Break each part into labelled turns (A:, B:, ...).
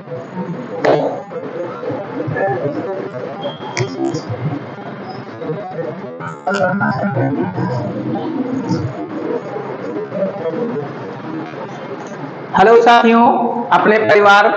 A: Hello साथियों, अपने परिवार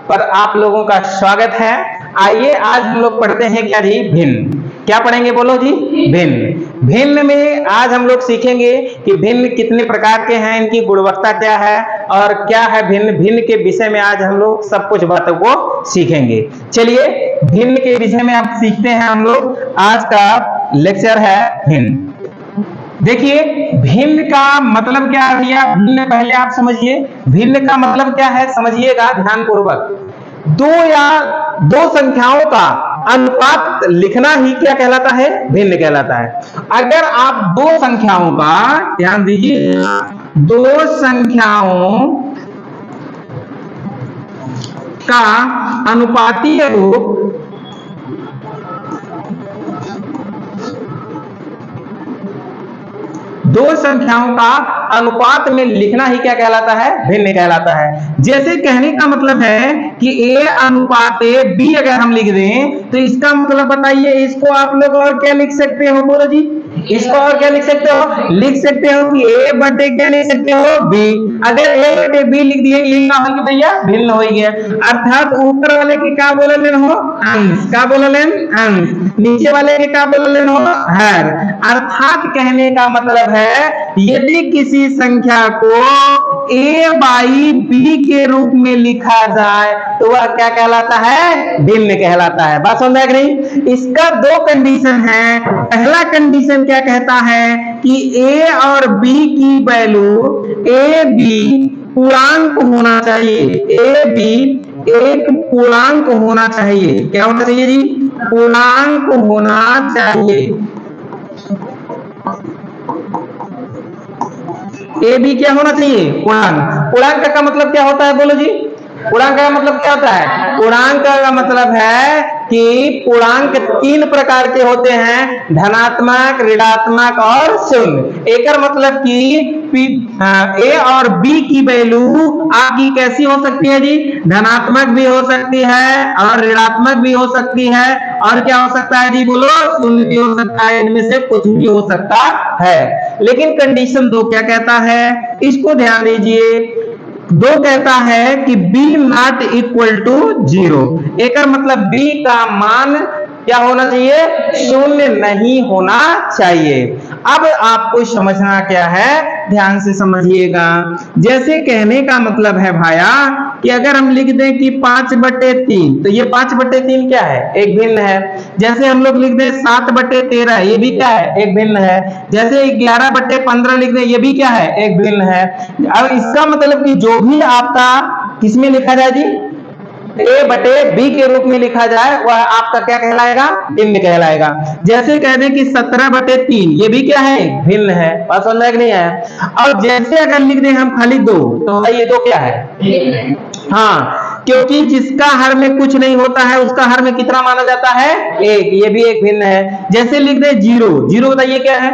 A: पर आप लोगों का स्वागत है। आइए आज हम लोग पढ़ते हैं क्या जी, भिन्न। क्या पढ़ेंगे बोलो जी, भिन्न। भिन्न में आज हम लोग सीखेंगे कि भिन्न कितने प्रकार के हैं, इनकी गुणवत्ता क्या है और क्या है भिन्न। भिन्न के विषय में आज हम लोग सब कुछ बातों को सीखेंगे। चलिए भिन्न के विषय में आप सीखते हैं। हम लोग आज का लेक्चर है भिन्न। देखिए भिन्न का मतलब क्या है भैया, भिन्न पहले आप समझिए। भिन्न का मतलब क्या है समझिएगा ध्यान पूर्वक। दो या दो संख्याओं का अनुपात लिखना ही क्या कहलाता है, भिन्न कहलाता है। अगर आप दो संख्याओं का, ध्यान दीजिए, दो संख्याओं का अनुपातीय रूप दो संख्याओं का अनुपात में लिखना ही क्या कहलाता है, भिन्न कहलाता है। जैसे कहने का मतलब है कि a अनुपात b अगर हम लिख दें तो इसका मतलब बताइए, इसको आप लोग और क्या लिख सकते हो, बोलो जी। इसको और क्या लिख सकते हो, लिख सकते हो कि a बटे क्या लिख सकते हो, b। अगर a बटे b लिख दिए, ये क्या हो गया भैया, भिन्न हो गया। अर्थात ऊपर वाले के क्या बोल लेन हो, अंश। क्या बोल लेन, अंश। नीचे वाले के क्या बोल लेन हो, हर। अर्थात कहने का मतलब है यदि किसी संख्या को a बाई b के रूप में लिखा जाए तो वह क्या कहलाता है, भिन्न कहलाता है। बात समझ में आ गई। इसका दो कंडीशन है। पहला कंडीशन क्या कहता है कि a और b की वैल्यू a b पूर्णांक होना चाहिए। a b एक पूर्णांक होना चाहिए। क्या होना चाहिए जी, पूर्णांक होना चाहिए। ए बी क्या होना चाहिए, पूर्णांक। पूर्णांक का मतलब क्या होता है, बोलो जी। पूर्णांक का मतलब क्या होता है, पूर्णांक का मतलब है कि पूर्णांक तीन प्रकार के होते हैं, धनात्मक, ऋणात्मक और शून्य। एक मतलब कि a और b की वैल्यू आपकी कैसी हो सकती है जी, धनात्मक भी हो सकती है और ऋणात्मक भी हो सकती है, और क्या हो सकता है जी, बोलो, शून्य भी हो सकता है। इनमें से कुछ भी हो सकता है। लेकिन कंडीशन दो क्या कहता है, इसको ध्यान दीजिए। दो कहता है कि b नॉट इक्वल टू 0। एक मतलब b का मान क्या होना चाहिए, शून्य नहीं होना चाहिए। अब आपको समझना क्या है, ध्यान से समझिएगा। जैसे कहने का मतलब है भाया कि अगर हम लिख दें कि 5/3 तो ये 5/3 क्या है, एक भिन्न है। जैसे हम लोग लिख दें 7/13, ये भी क्या है, एक भिन्न है। जैसे 11/15 लिख दें, ये भी क्या है, एक भिन्न है। अब इसका मतलब कि जो भी आपका किसमें लिखा जाए जी, a बटे b के रूप में लिखा जाए, वह आपका क्या कहलाएगा, भिन्न कहलाएगा। जैसे कह दें कि 17/3, ये भी क्या है, भिन्न है। बात समझ में नहीं आया। और जैसे अगर लिख दें हम खाली 2, तो ये 2 क्या है, हाँ, क्योंकि जिसका हर में कुछ नहीं होता है उसका हर में कितना माना जाता है, 1। ये भी एक भिन्न है। जैसे लिख दें 0, 0 बताइए क्या है,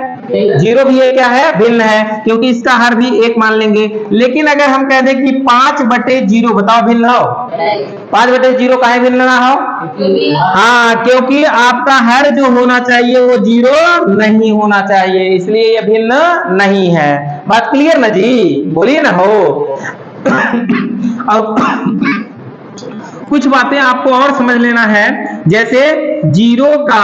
A: 0 भी ये क्या है, भिन्न है, क्योंकि इसका हर भी 1 मान लेंगे। लेकिन अगर हम कह दें कि 5/0, बताओ भिन्न हो, 5/0 काहे भिन्न ना हो, हाँ, क्योंकि आपका हर जो होना चाहिए वो 0 नहीं होना चाहिए, इसलिए ये भिन्न नहीं है। बात क्लियर ना जी, बोलिए ना हो। और कुछ बातें आपको और समझ लेना है। जैसे 0 का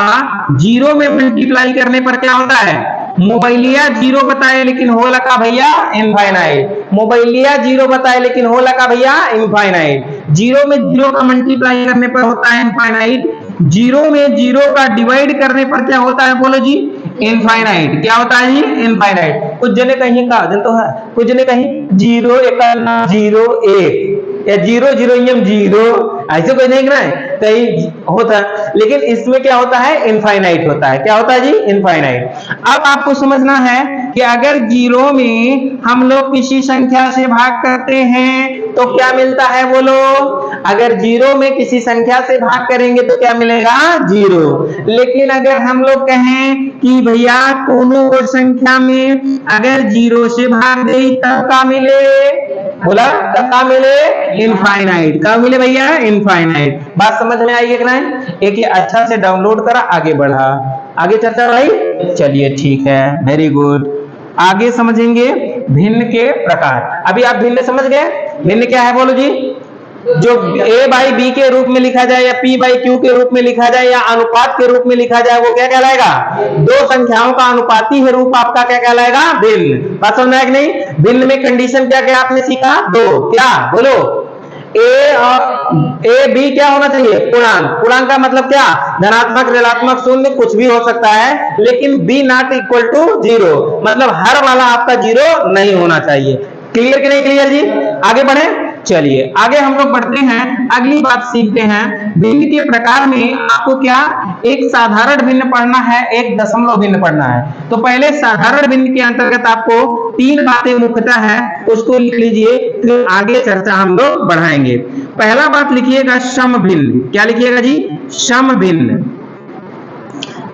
A: 0 में मल्टीप्लाई करने पर क्या होता है, मोबाइलिया 0 बताए लेकिन हो लगा भैया इनफाइनाइट। मोबाइलिया 0 बताए लेकिन हो लगा भैया इनफाइनाइट। 0 में 0 का मल्टीप्लाई करने पर होता है इनफाइनाइट। 0 में 0 का डिवाइड करने पर क्या होता है, बोलो जी, इनफाइनाइट। क्या होता है जी, इनफाइनाइट। कुछ जने कहीं का जन तो है, कुछ जने कहीं 0 1 0 1 या 0 0 0, ऐसे कोई नहीं ना है, कहीं होता है। लेकिन इसमें क्या होता है, इनफाइनाइट होता है। क्या होता है जी, इनफाइनाइट। अब आपको समझना है कि अगर 0 में हम लोग किसी संख्या से भाग करते हैं तो क्या मिलता है, बोलो। अगर 0 में किसी संख्या से भाग करेंगे तो क्या मिलेगा, 0। लेकिन अगर हम लोग कहें कि भैया कोनो संख्या में अगर 0 से भाग दे तब क्या मिले, बोला कहाँ मिले? इनफाइनाइट। कहाँ मिले भैया? इनफाइनाइट। बात समझ में आई है कि नहीं? एक ये अच्छा से डाउनलोड करा, आगे बढ़ा, आगे चर्चा भाई। चलिए ठीक है, वेरी गुड। आगे समझेंगे भिन्न के प्रकार। अभी आप भिन्न समझ गए? भिन्न क्या है बोलो जी? जो a बाई बी के रूप में लिखा जाए या p बाई क्यू के रूप में लिखा जाए या अनुपात के रूप में लिखा जाए, वो क्या कहलाएगा? दो संख्याओं का अनुपाती है रूप आपका क्या कहलाएगा? भिन्न। बात समझ में आया कि नहीं? भिन्न में कंडीशन क्या क्या आपने सीखा? दो। क्या बोलो? ए बी क्या होना चाहिए? पूर्णांक। पूर्णांक का मतलब क्या? धनात्मक, ऋणात्मक, शून्य कुछ भी हो सकता है, लेकिन b not equal to zero, मतलब हर वाला आपका जीरो नहीं होना चाहिए। क्लियर कि नहीं क्लियर जी? आगे बढ़े। चलिए आगे हम लोग बढ़ते हैं, अगली बात सीखते हैं। भिन्न के प्रकार में आपको क्या एक साधारण भिन्न पढ़ना है, एक दशमलव भिन्न पढ़ना है। तो पहले साधारण भिन्न के अंतर्गत आपको तीन बातें मुख्यतः है, उसको लिख लीजिए, फिर आगे चर्चा हम लोग बढ़ाएंगे। पहला बात लिखिएगा सम भिन्न। क्या लिखिएगा जी? सम भिन्न।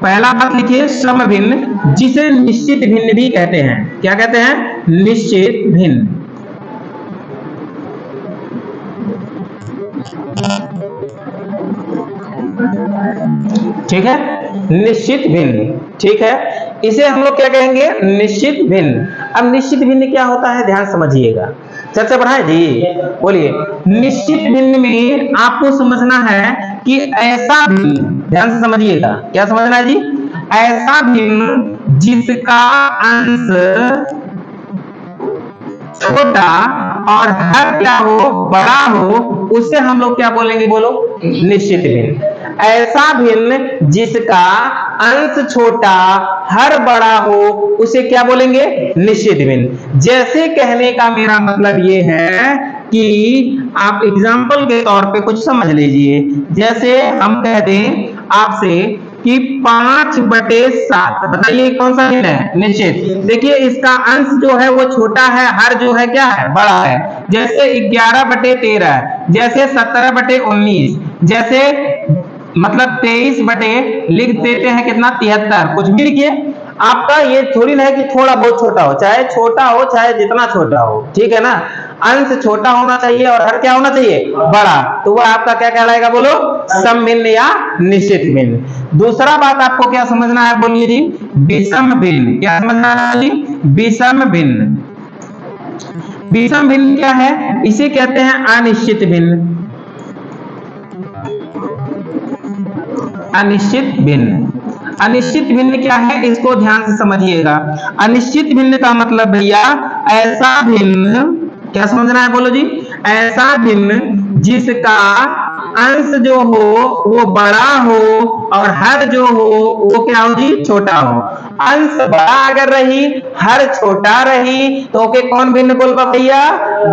A: पहला बात लिखिए सम भिन्न, जिसे निश्चित भिन्न भी कहते हैं। क्या कहते हैं? निश्चित भिन्न। ठीक है, निश्चित भिन्न। ठीक है, इसे हम लोग क्या कहेंगे? निश्चित भिन्न। अब निश्चित भिन्न क्या होता है, ध्यान समझिएगा। चर्चा बढ़ाए जी, बोलिए। निश्चित भिन्न में आपको समझना है कि ऐसा भिन्न, ध्यान से समझिएगा, क्या समझना है जी? ऐसा भिन्न जिसका अंश छोटा और हर क्या हो? बड़ा हो, उसे हम लोग क्या बोलेंगे? बोलो, निश्चित भिन्न। ऐसा भिन्न जिसका अंश छोटा हर बड़ा हो, उसे क्या बोलेंगे? निश्चित भिन्न। जैसे कहने का मेरा मतलब ये है कि आप एग्जाम्पल के तौर पे कुछ समझ लीजिए। जैसे हम कह दें आपसे कि 5/7, बताइए कौन सा भिन्न है? निश्चित। देखिए इसका अंश जो है वो छोटा है, हर जो है क्या है? बड़ा है। जैसे 11/13, जैसे 17/19, जैसे मतलब 23 लिख देते हैं कितना? 73। कुछ भी लिखिए, आपका ये थोड़ी ना है कि थोड़ा बहुत छोटा हो, चाहे छोटा हो चाहे जितना छोटा हो, ठीक है ना? अंश छोटा होना चाहिए और हर क्या होना चाहिए? बड़ा। तो वह आपका क्या कहलाएगा? बोलो, सम भिन्न या निश्चित भिन्न। दूसरा बात आपको क्या समझना है? बोलिए जी, विषम भिन्न। क्या समझना है जी? विषम भिन्न। विषम भिन्न क्या है? इसे कहते हैं अनिश्चित भिन्न। अनिश्चित भिन्न। अनिश्चित भिन्न क्या है? इसको ध्यान से समझिएगा। अनिश्चित भिन्न का मतलब भैया ऐसा भिन्न, क्या समझना है? बोलो जी, ऐसा भिन्न जिसका अंश जो हो वो बड़ा हो और हर जो हो वो क्या हो जी? छोटा हो। अंश बड़ा अगर रही, हर छोटा रही, तो ओके कौन भिन्न बोलबा भैया?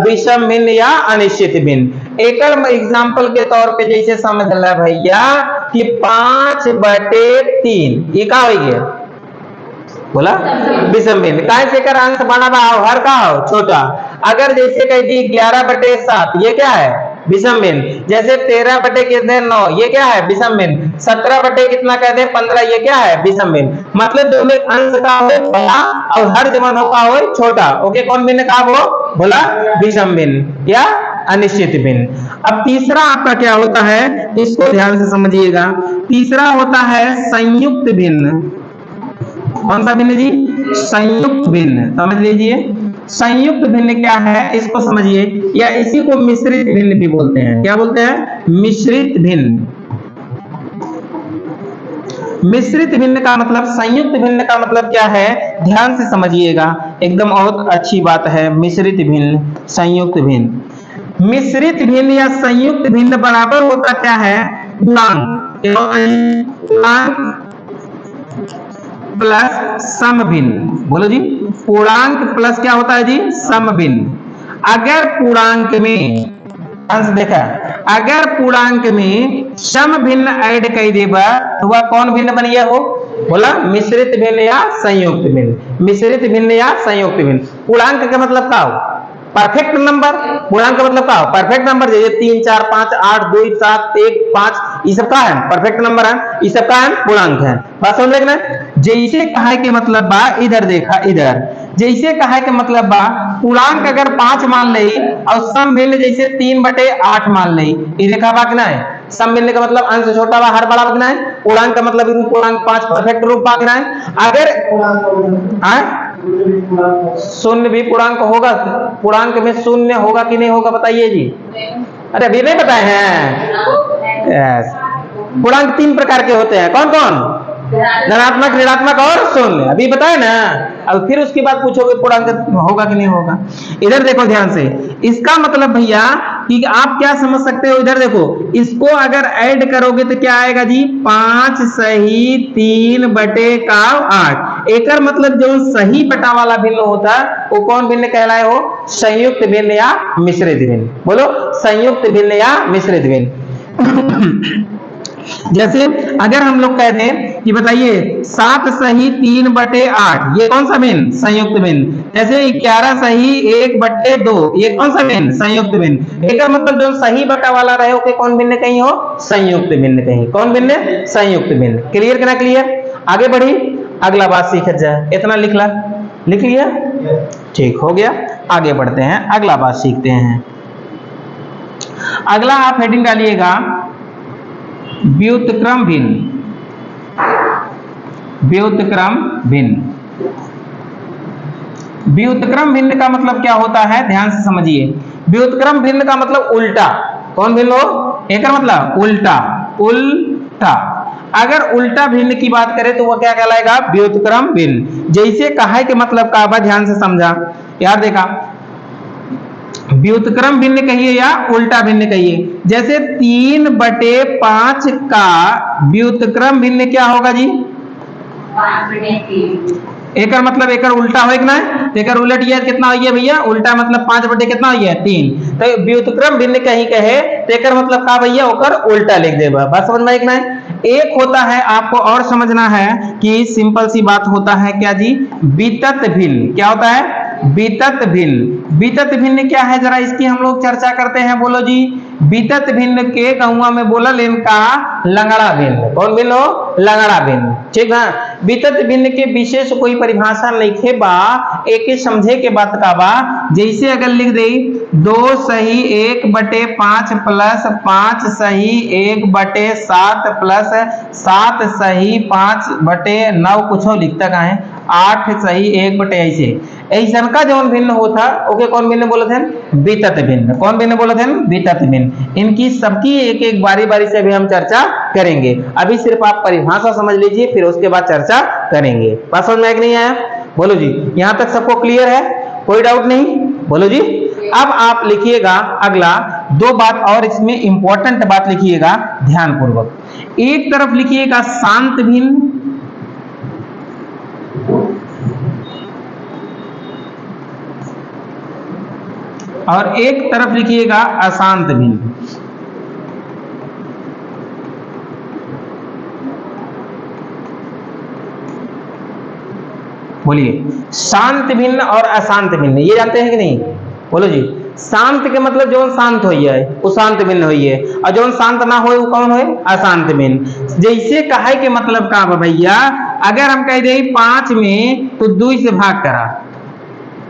A: विषम भिन्न या अनिश्चित भिन्न। एक एग्जाम्पल के तौर पे जैसे समझ ला भैया कि 5/3, ये का हो गया? बोला विषम भिन्न। काय से कर अंश बड़ा हो, हर का हो? छोटा। अगर जैसे कह दी 11/7, ये क्या है? विषम भिन्न। जैसे 13/9, ये क्या है? विषम भिन्न। 17 कह दे 15, ये क्या है? विषम भिन्न। मतलब दोनों अंश का हो बड़ा और हर जमन हो का हो छोटा, ओके कौन भिन्न का हो? बोला विषम भिन्न या अनिश्चित भिन्न। अब तीसरा आपका क्या होता है, इसको ध्यान से समझिएगा। तीसरा होता है संयुक्त भिन्न। कौन सा भिन्न जी? संयुक्त भिन्न। समझ लीजिए, संयुक्त भिन्न क्या है इसको समझिए, या इसी को मिश्रित भिन्न भी बोलते हैं। क्या बोलते हैं? मिश्रित भिन्न। मिश्रित भिन्न का मतलब, संयुक्त भिन्न का मतलब क्या है? ध्यान से समझिएगा, एकदम बहुत अच्छी बात है। मिश्रित भिन्न, संयुक्त भिन्न। मिश्रित भिन्न या संयुक्त भिन्न बराबर होता क्या है? पूर्णांक प्लस सम भिन्न। बोलो जी, पूर्णांक प्लस क्या होता है जी? सम भिन्न। अगर पूर्णांक में अंश देखा, अगर पूर्णांक में सम भिन्न ऐड कर देबा तो वह कौन भिन्न बन गया हो? बोला मिश्रित भिन्न या संयुक्त भिन्न। मिश्रित भिन्न या संयुक्त भिन्न। पूर्णांक का मतलब क्या हो? Perfect number. पूर्णांक का मतलब क्या हो? Perfect number. जैसे 3, 4, 5, 8, 2, 7, 1, 5, ये सब का है परफेक्ट नंबर है, ये सब का है पूर्णांक है। बात समझ लेना। जैसे कहा कि मतलब बा, इधर देखा, इधर जैसे कहा है कि मतलब बा पूर्णांक अगर 5 मान ले और सम भिन्न जैसे 3/8 मान ले, ये देखा बा कि ना है, सम भिन्न का मतलब अंश छोटा बा हर बड़ा बा कि ना है, पूर्णांक का मतलब पूर्णांक 5 परफेक्ट रूप बा कि ना है। अगर शून्य भी पूर्णांक होगा, पूर्णांक में शून्य होगा कि नहीं होगा बताइए जी। अरे अभी नहीं बताए हैं। यस, पूर्णांक 3 प्रकार के होते हैं, कौन कौन? धनात्मक, ऋणात्मक और शून्य, अभी बताए ना। अब फिर उसके बाद पूछोगे पूर्णांक होगा कि नहीं होगा। इधर देखो ध्यान से, इसका मतलब भैया कि आप क्या समझ सकते हो, इधर देखो, इसको अगर ऐड करोगे तो क्या आएगा जी, 5 सही 3/8। एक मतलब जो सही बटा वाला भिन्न होता है वो कौन भिन्न कहलाए हो, संयुक्त भिन्न या मिश्रित भिन्न। बोलो, संयुक्त भिन्न या मिश्रित भिन्न। जैसे अगर हम लोग कहते हैं कि बताइए 7 सही 3/8, ये कौन सा भिन्न, संयुक्त भिन्न। जैसे 11 सही 1/2, ये कौन सा भिन्न, संयुक्त भिन्न। एक मतलब जो सही बटा वाला रहे ओके कौन भिन्न कहीं हो, संयुक्त भिन्न कहीं, कौन भिन्न, संयुक्त भिन्न। क्लियर कि ना क्लियर? आगे बढ़ी, अगला बात सीख जाए, इतना लिख लिया, ठीक हो गया। आगे बढ़ते हैं, अगला बात सीखते हैं। अगला आप हेडिंग डालिएगा व्युत्क्रम भिन्न। व्युत्क्रम भिन्न, व्युत्क्रम भिन्न का मतलब क्या होता है, ध्यान से समझिए। व्युत्क्रम भिन्न का मतलब उल्टा, कौन भिन्न हो, एक मतलब उल्टा, उल्टा। अगर उल्टा भिन्न की बात करें तो वह क्या कहलाएगा, व्युत्क्रम भिन्न। जैसे कहा है कि मतलब का, ध्यान से समझा यार, देखा व्युत्क्रम भिन्न कहिए या उल्टा भिन्न कहिए। जैसे 3/5 का व्युत्क्रम भिन्न क्या होगा जी, 5/3। एक मतलब एक उल्टा हो ना, एक उलट ये कितना हो गया भैया, उल्टा मतलब 5 कितना हो गया 3। तो व्युत्क्रम भिन्न कहीं कहे तो एक मतलब का भैया ओकर उल्टा लिख देबा, बात समझ में ना। एक होता है, आपको और समझना है कि सिंपल सी बात होता है क्या जी, वितत भिन्न। क्या होता है, वितत भिन्न। वितत भिन्न क्या है, जरा इसकी हम लोग चर्चा करते हैं। बोलो जी, वितत भिन्न के गहुआ में बोला इनका लंगड़ा भिन्न। कौन भिन्न हो, लंगड़ा भिन्न, ठीक है। वितत भिन्न के विशेष कोई परिभाषा नहीं बा, एक समझे के बात का बा। जैसे अगर लिख दे 2 सही 1/5 प्लस 5 सही 1/7 प्लस 7 सही 5/9, कुछ लिखता का है 8 सही 1/, ऐसे का जो भिन्न होता ओके कौन भिन्न बोले थे, वितत भिन्न। कौन भिन्न बोले थे, वितत भिन्न। इनकी सबकी एक एक बारी बारी से भी हम चर्चा करेंगे। अभी सिर्फ आप परिभाषा समझ लीजिए, फिर उसके बाद चर्चा करेंगे। बात समझ में नहीं आया? बोलो जी, यहां तक सबको क्लियर है, कोई डाउट नहीं? बोलो जी। अब आप लिखिएगा अगला 2 बात और इसमें इंपॉर्टेंट बात लिखिएगा ध्यान पूर्वक। एक तरफ लिखिएगा शांत भिन्न, और एक तरफ लिखिएगा अशांत भिन्न। बोलिए, शांत भिन्न और अशांत भिन्न, ये जानते हैं कि नहीं? बोलो जी। शांत के मतलब जो शांत हो है वो शांत भिन्न हो है, और जो शांत ना हो वो कौन हो, अशांत भिन्न। जैसे कहा के मतलब का भैया, अगर हम कह दे 5 में तो 2 से भाग करा,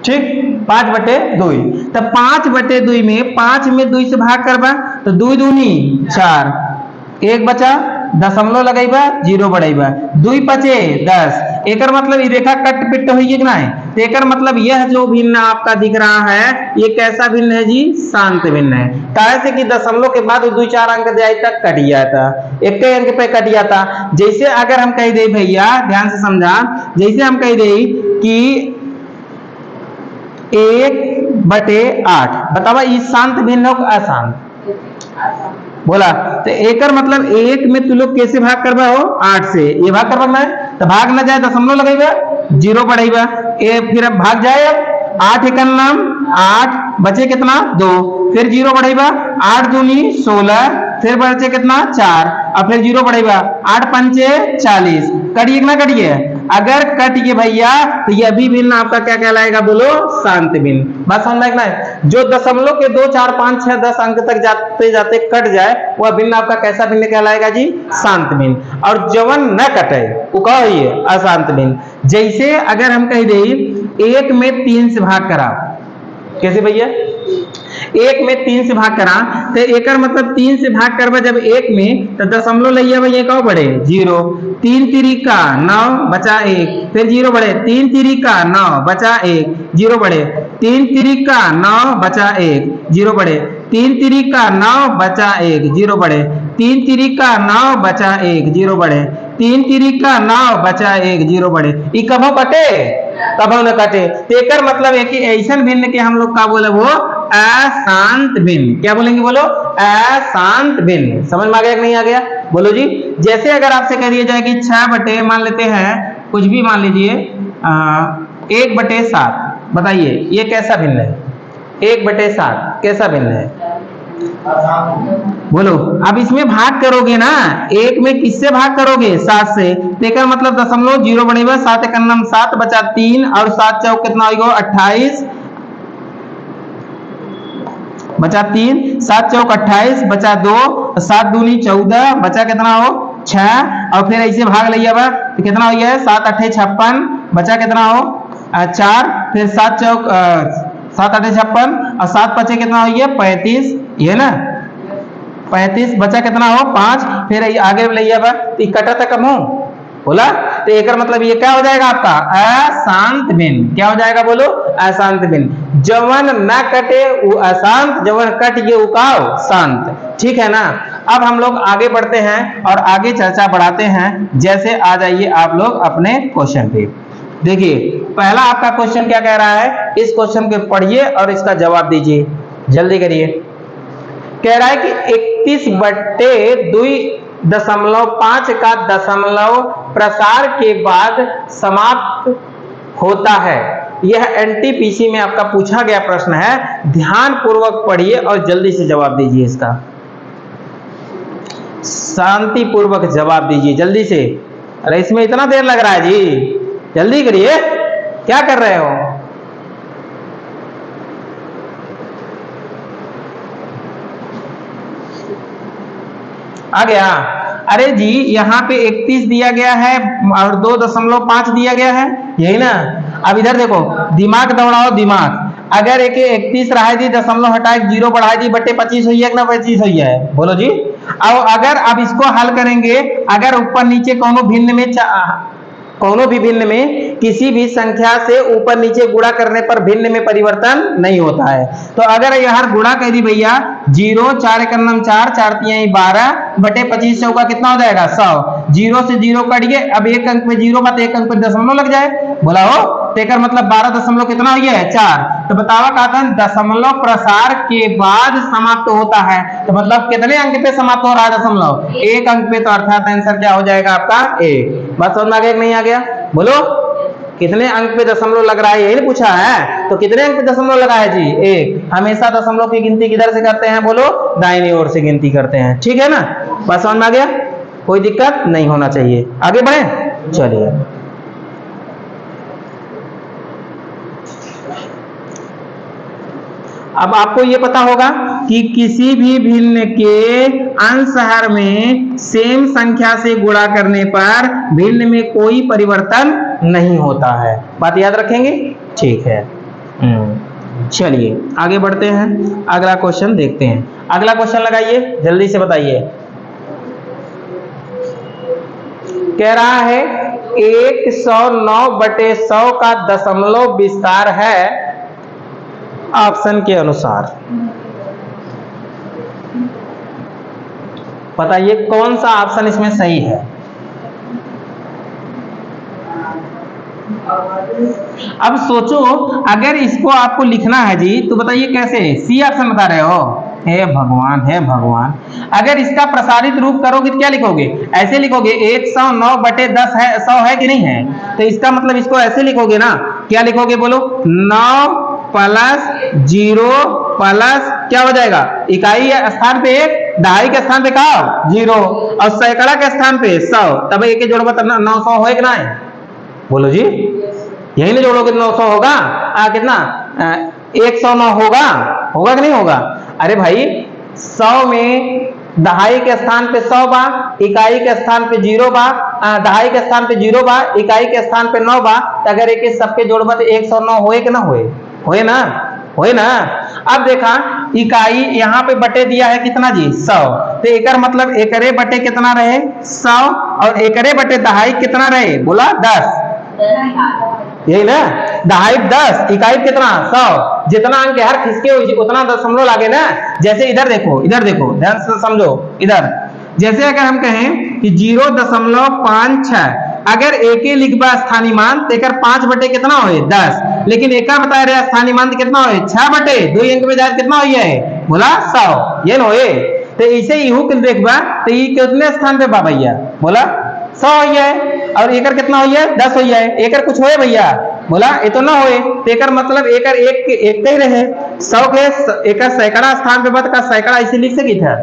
A: ठीक, 5/2, तो 5/2 में 5 में 2 से भाग करबा तो 2 दूनी 4, 1 बचा, दशमलव लगेबा, 0 बढ़ेबा, 2 पचे 10। एक मतलब ये रेखा कट पिट हुई है ना, तो एक मतलब यह जो भिन्न आपका दिख रहा है ये कैसा भिन्न है जी, शांत भिन्न है। कैसे कि दशमलव के बाद 2-4 अंक जाए तक कट जाता, एक अंक पे कट जाता। जैसे अगर हम कह दे भैया, ध्यान से समझा, जैसे हम कह दे कि 1/8, बतावा ये शांत भिन्न हो अशांत, बोला तो एक मतलब 1 में तू लोग कैसे भाग करवा हो, 8 से, ये भाग करवा है तो भाग ना जाए, दशमलव लगेगा, 0 बढ़ेगा, फिर अब भाग जाए, 8 एक नाम 8, बचे कितना 2, फिर 0 बढ़ेगा, 8 दूनी 16, फिर बचे कितना 4, अब फिर 0 बढ़ेगा, 8 पंचे 40, कटिए ना कटिए, अगर कट गए भैया तो ये अभी भिन्न आपका क्या कहलाएगा, बोलो शांत भिन्न। बात समझ में ना, जो दशमलव के 2, 4, 5, 6, 10 अंक तक जाते जाते कट जाए वह भिन्न आपका कैसा भिन्न कहलाएगा जी, शांत भिन्न। और जवन न कटे वो कहा है अशांत भिन्न। जैसे अगर हम कह दे 1 में 3 से भाग करा, कैसे भैया 1 में 3 से भाग करा तो एकर मतलब 3 से भाग करबा जब 1 में तो दशमलव लइया भैया कहो बढ़े 0, 3 3 का 9 बचा 1, फिर 0 बढ़े 3 3 का 9 बचा 1, 0 बढ़े 3 3 का 9 बचा 1, 0 बढ़े 3 3 का 9 बचा 1, 0 बढ़े 3 3 का 9 बचा 1, 0 बढ़े 3 3 का 9 बचा 1, 0 बढ़े। ई कभो कटे कभो न कटे, तो एकर मतलब है कि ऐसन भिन्न के हम लोग का बोले वो अशांत भिन्न। क्या बोलेंगे बोलो अशांत भिन्न। समझ में आ गया कि नहीं आ गया बोलो जी। जैसे अगर आपसे कह दिया जाए कि 6 बटे मान लेते हैं कुछ भी मान लीजिए 1/7, बताइए ये कैसा भिन्न है? 1/7 कैसा भिन्न है बोलो। अब इसमें भाग करोगे ना 1 में किससे भाग करोगे 7 से, देखकर मतलब दशमलव 0 बनेगा 7 1 9 7 बचा 3 और 7 चौक कितना होगा 28 बचा 3, 7 चौक 28 बचा 2, 7 दूनी 14 बचा कितना हो 6 और फिर ऐसे भाग लिया बा तो कितना हो गया 7 8 56 बचा कितना हो 4, फिर 7 चौक 7 8 56 और 7 बचे कितना हो गया 35, ये ना 35 बचा कितना हो 5, फिर आगे लिया बा कटा तक कम हो बोला, तो एक मतलब ये क्या हो जाएगा आपका अशांत भिन्न। क्या हो जाएगा बोलो अशांत भिन्न। जवन न कटे वो अशांत, जवन कट ये उकाव शांत। ठीक है ना। अब हम लोग आगे बढ़ते हैं और आगे चर्चा बढ़ाते हैं। जैसे आ जाइए आप लोग अपने क्वेश्चन पे। देखिए पहला आपका क्वेश्चन क्या कह रहा है, इस क्वेश्चन को पढ़िए और इसका जवाब दीजिए, जल्दी करिए। कह रहा है कि 31/2.5 का दशमलव प्रसार के बाद समाप्त होता है। यह एनटीपीसी में आपका पूछा गया प्रश्न है, ध्यान पूर्वक पढ़िए और जल्दी से जवाब दीजिए। इसका शांति पूर्वक जवाब दीजिए जल्दी से। अरे इसमें इतना देर लग रहा है जी, जल्दी करिए, क्या कर रहे हो? आ गया? अरे जी यहाँ पे 31 दिया गया है और 2.5 दिया गया है, यही ना। अब इधर देखो, दिमाग दौड़ाओ दिमाग। अगर एक 31 रहा दी दशमलव हटाए 0 बढ़ा दी बटे 25 हुई है ना 25 हुई है बोलो जी। अब अगर अब इसको हल करेंगे, अगर ऊपर नीचे कोनो भी भिन्न में किसी भी संख्या से ऊपर नीचे गुणा करने पर भिन्न में परिवर्तन नहीं होता है। तो अगर यहाँ गुणा कर दी भैया 0 4 1 9 4 4 3 12 बटे 25 चौका कितना हो जाएगा 100। 0 से 0 कट गए, अब एक अंक पे 0 बात एक अंक पे दशमलव लग जाए बोला हो, तेकर मतलब 12 दशमलव कितना हो गया है 4। तो बतावा का दशमलव प्रसार के बाद समाप्त होता है, तो मतलब कितने अंक पे समाप्त हो रहा है दशमलव, एक अंक पे। तो अर्थात आंसर क्या हो जाएगा आपका 1। बात समझ में आ गया कि नहीं आ गया बोलो? कितने अंक पे दशमलव लग रहा है यही पूछा है, तो कितने अंक पे दशमलव लगा है जी 1। हमेशा दशमलव की गिनती किधर से करते हैं बोलो, दाहिनी ओर से गिनती करते हैं। ठीक है ना, बात समझ में आ गया, कोई दिक्कत नहीं होना चाहिए। आगे बढ़े चलिए। अब आपको ये पता होगा कि किसी भी भिन्न के अंश हर में सेम संख्या से गुणा करने पर भिन्न में कोई परिवर्तन नहीं होता है। बात याद रखेंगे, ठीक है। चलिए आगे बढ़ते हैं, अगला क्वेश्चन देखते हैं। अगला क्वेश्चन लगाइए, जल्दी से बताइए। कह रहा है 109/100 का दशमलव विस्तार है ऑप्शन के अनुसार। बताइए कौन सा ऑप्शन इसमें सही है। अब सोचो, अगर इसको आपको लिखना है जी तो बताइए कैसे, सी ऑप्शन बता रहे हो। हे भगवान हे भगवान, अगर इसका प्रसारित रूप करोगे तो क्या लिखोगे, ऐसे लिखोगे 109/10 है 100 है कि नहीं है, तो इसका मतलब इसको ऐसे लिखोगे ना, क्या लिखोगे बोलो 9 + 0 प्लस क्या हो जाएगा, इकाई स्थान पे 1, दहाई के स्थान पे क्या 0 और सैकड़ा के स्थान पे 100। तब एक जोड़ोगे तब 900 हो कि ना है बोलो जी, यही नहीं जोड़ोगे 900 होगा। कितना 109 होगा कि नहीं होगा। अरे भाई 100 में दहाई के स्थान पे 100 बा, इकाई के स्थान पे 0 बा, दहाई के स्थान पे 0 बा, इकाई के स्थान पे 9 बा, तो अगर एक सबके जोड़बा तो 109 होए कि ना होए? होए ना, होए ना। अब देखा इकाई यहाँ पे बटे दिया है कितना जी 100, तो एकर मतलब एकरे बटे कितना रहे 100 और एकरे बटे दहाई कितना रहे बोला 10, यही ना, दहाई 10 इकाई कितना 100, जितना अंक हर खिसके हुई उतना दशमलव लागे ना। जैसे इधर देखो ध्यान से समझो, इधर जैसे अगर हम कहें कि 0.56 अगर एक ही लिखबा स्थानीय मान तो एकर 5 बटे कितना होए 10, लेकिन एक बता रहे स्थानीय मान कितना होए 6 बटे 2 अंक में जाए कितना होइए बोला 100, ये न होए। तो इसे इहू के देखबा तो ये कितने स्थान पे बा भैया बोला 100 होइए, और एकर कितना होइए 10 होइए, एकर कुछ होए भैया बोला ये तो ना होए, तो एकर मतलब एकर एक ही रहे 100 के एकर सैकड़ा स्थान पे बत का सैकड़ा इसे लिख सकी था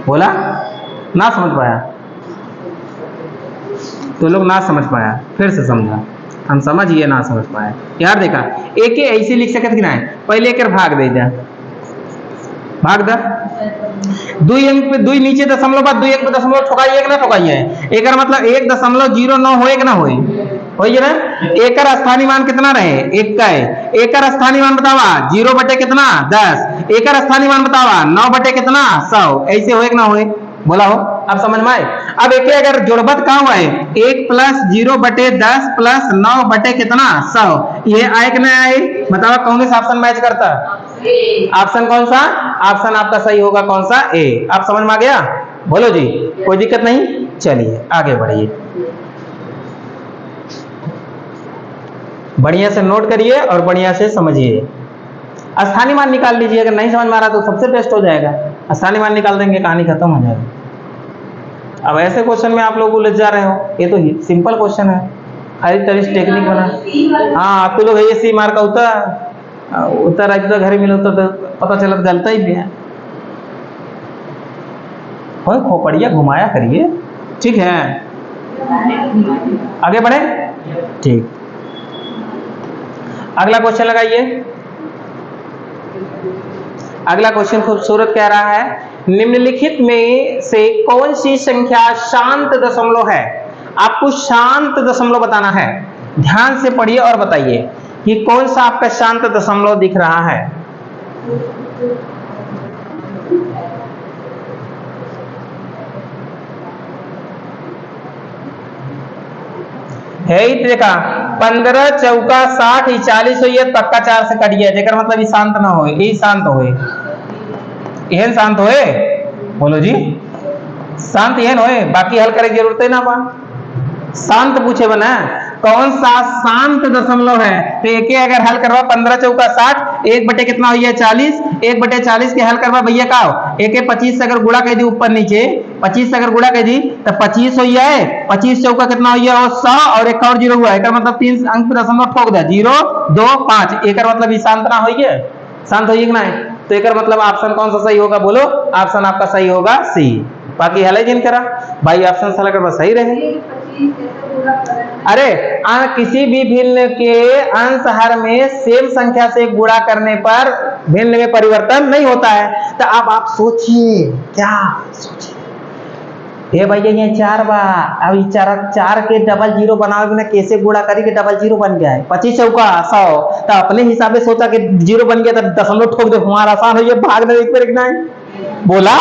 A: बोला, ना समझ पाया तो लोग ना समझ पाया, फिर से समझा, हम समझिए ना समझ पाए यार। देखा एक ऐसे लिख सकत कि ना, पहले एक भाग दे दिया, भाग दा 2 अंक पे 2 नीचे दशमलव बाद 2 अंक पे दशमलव ठोकाइए कि ना ठोकाइए, एकर मतलब 1.09 होए कि ना होए, होइए ना। एकर स्थानीय मान कितना रहे 1 का है, एकर स्थानीय मान बतावा 0 बटे कितना 10, एकर स्थानीय मान बतावा 9 बटे कितना 100, ऐसे होए कि ना होए बोला हो, अब समझ में आए। अब एक अगर जोड़बत कहाँ हुआ है 1 + 0 बटे 10 + 9 बटे कितना 100, ये आए कि नहीं आए बतावा, कौन सा ऑप्शन मैच करता, ऑप्शन कौन सा, ऑप्शन आपका सही होगा कौन सा ए। आप समझ में आ गया बोलो जी, कोई दिक्कत नहीं, चलिए आगे बढ़िए, बढ़िया से नोट करिए और बढ़िया से समझिए। स्थानीय मान निकाल लीजिए, अगर नहीं समझ में आ रहा तो सबसे बेस्ट हो जाएगा, स्थानीय मान निकाल देंगे कहानी खत्म हो जाएगी। अब ऐसे क्वेश्चन में आप लोग उलझ जा रहे हो, ये तो सिंपल क्वेश्चन है, खाली तरीस टेक्निक बना। हाँ आप लोग ये सी मार का उत्तर आज घर मिले तो पता चला गलता ही भी है, खोपड़िया घुमाया करिए, ठीक है आगे बढ़े, ठीक। अगला क्वेश्चन लगाइए, अगला क्वेश्चन खूबसूरत कह रहा है, निम्नलिखित में से कौन सी संख्या शांत दशमलव है, आपको शांत दशमलव बताना है, ध्यान से पढ़िए और बताइए कि कौन सा आपका शांत दशमलव दिख रहा है। देखा 15 चौका 60 40 होइए, पक्का 4 से कटिए, जेकर मतलब ये शांत ना होए, ये शांत होए, यह शांत होए बोलो जी, शांत यह होए, बाकी हल करे की जरूरत है ना बा, शांत पूछे बना कौन सा शांत दशमलव है, तो एक अगर हल करवा 15 चौका 60, 1 बटे कितना होइए 40, 1 बटे 40 के हल करवा भैया का एक 25 से अगर गुणा कर दी ऊपर नीचे, 25 से अगर गुणा कर दी तो 25 हो जाए, 25 चौका कितना हो जाए 100 और एक और 0 हुआ, एक मतलब 3 अंक पे दशमलव ठोक दिया 0 2 5, एक मतलब शांत ना होइए, शांत होइए कि ना, तो एक मतलब ऑप्शन कौन सा सही होगा बोलो, ऑप्शन आपका सही होगा सी। बाकी हल जिन करा भाई ऑप्शन साला कर सही रहे। अरे किसी भी भिन्न के अंश हर में सेम संख्या से गुणा करने पर भिन्न में परिवर्तन नहीं होता है, तो अब आप सोचिए, क्या सोचिए ये भैया ये 4 बा, अब 4 के डबल 0 बनाओगे ना, कैसे गुणा करी के डबल 0 बन गया है, 25 चौका 100, तो अपने हिसाब से सोचा कि 0 बन गया तो दशमलव ठोक दो, हमारा आसान हो, ये भाग दे एक पर बोला,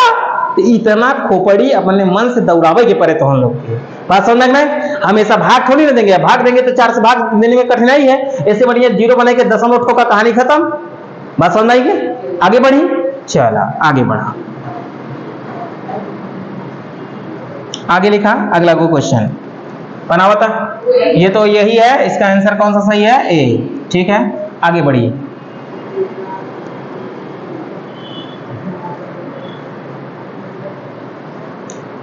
A: तो इतना खोपड़ी अपने मन से दौड़ावे के पड़े तो हम लोग के बात समझ में, हमेशा भाग थोड़ी ना देंगे, भाग देंगे तो 4 से भाग देने में कठिनाई है, ऐसे बढ़िया 0 बना के दशमलव ठोका, कहानी खत्म, बात समझ आएगी। आगे बढ़ी, चला आगे बढ़ा, आगे लिखा अगला को क्वेश्चन बना बता, ये तो यही है, इसका आंसर कौन सा सही है ए, ठीक है आगे बढ़िए।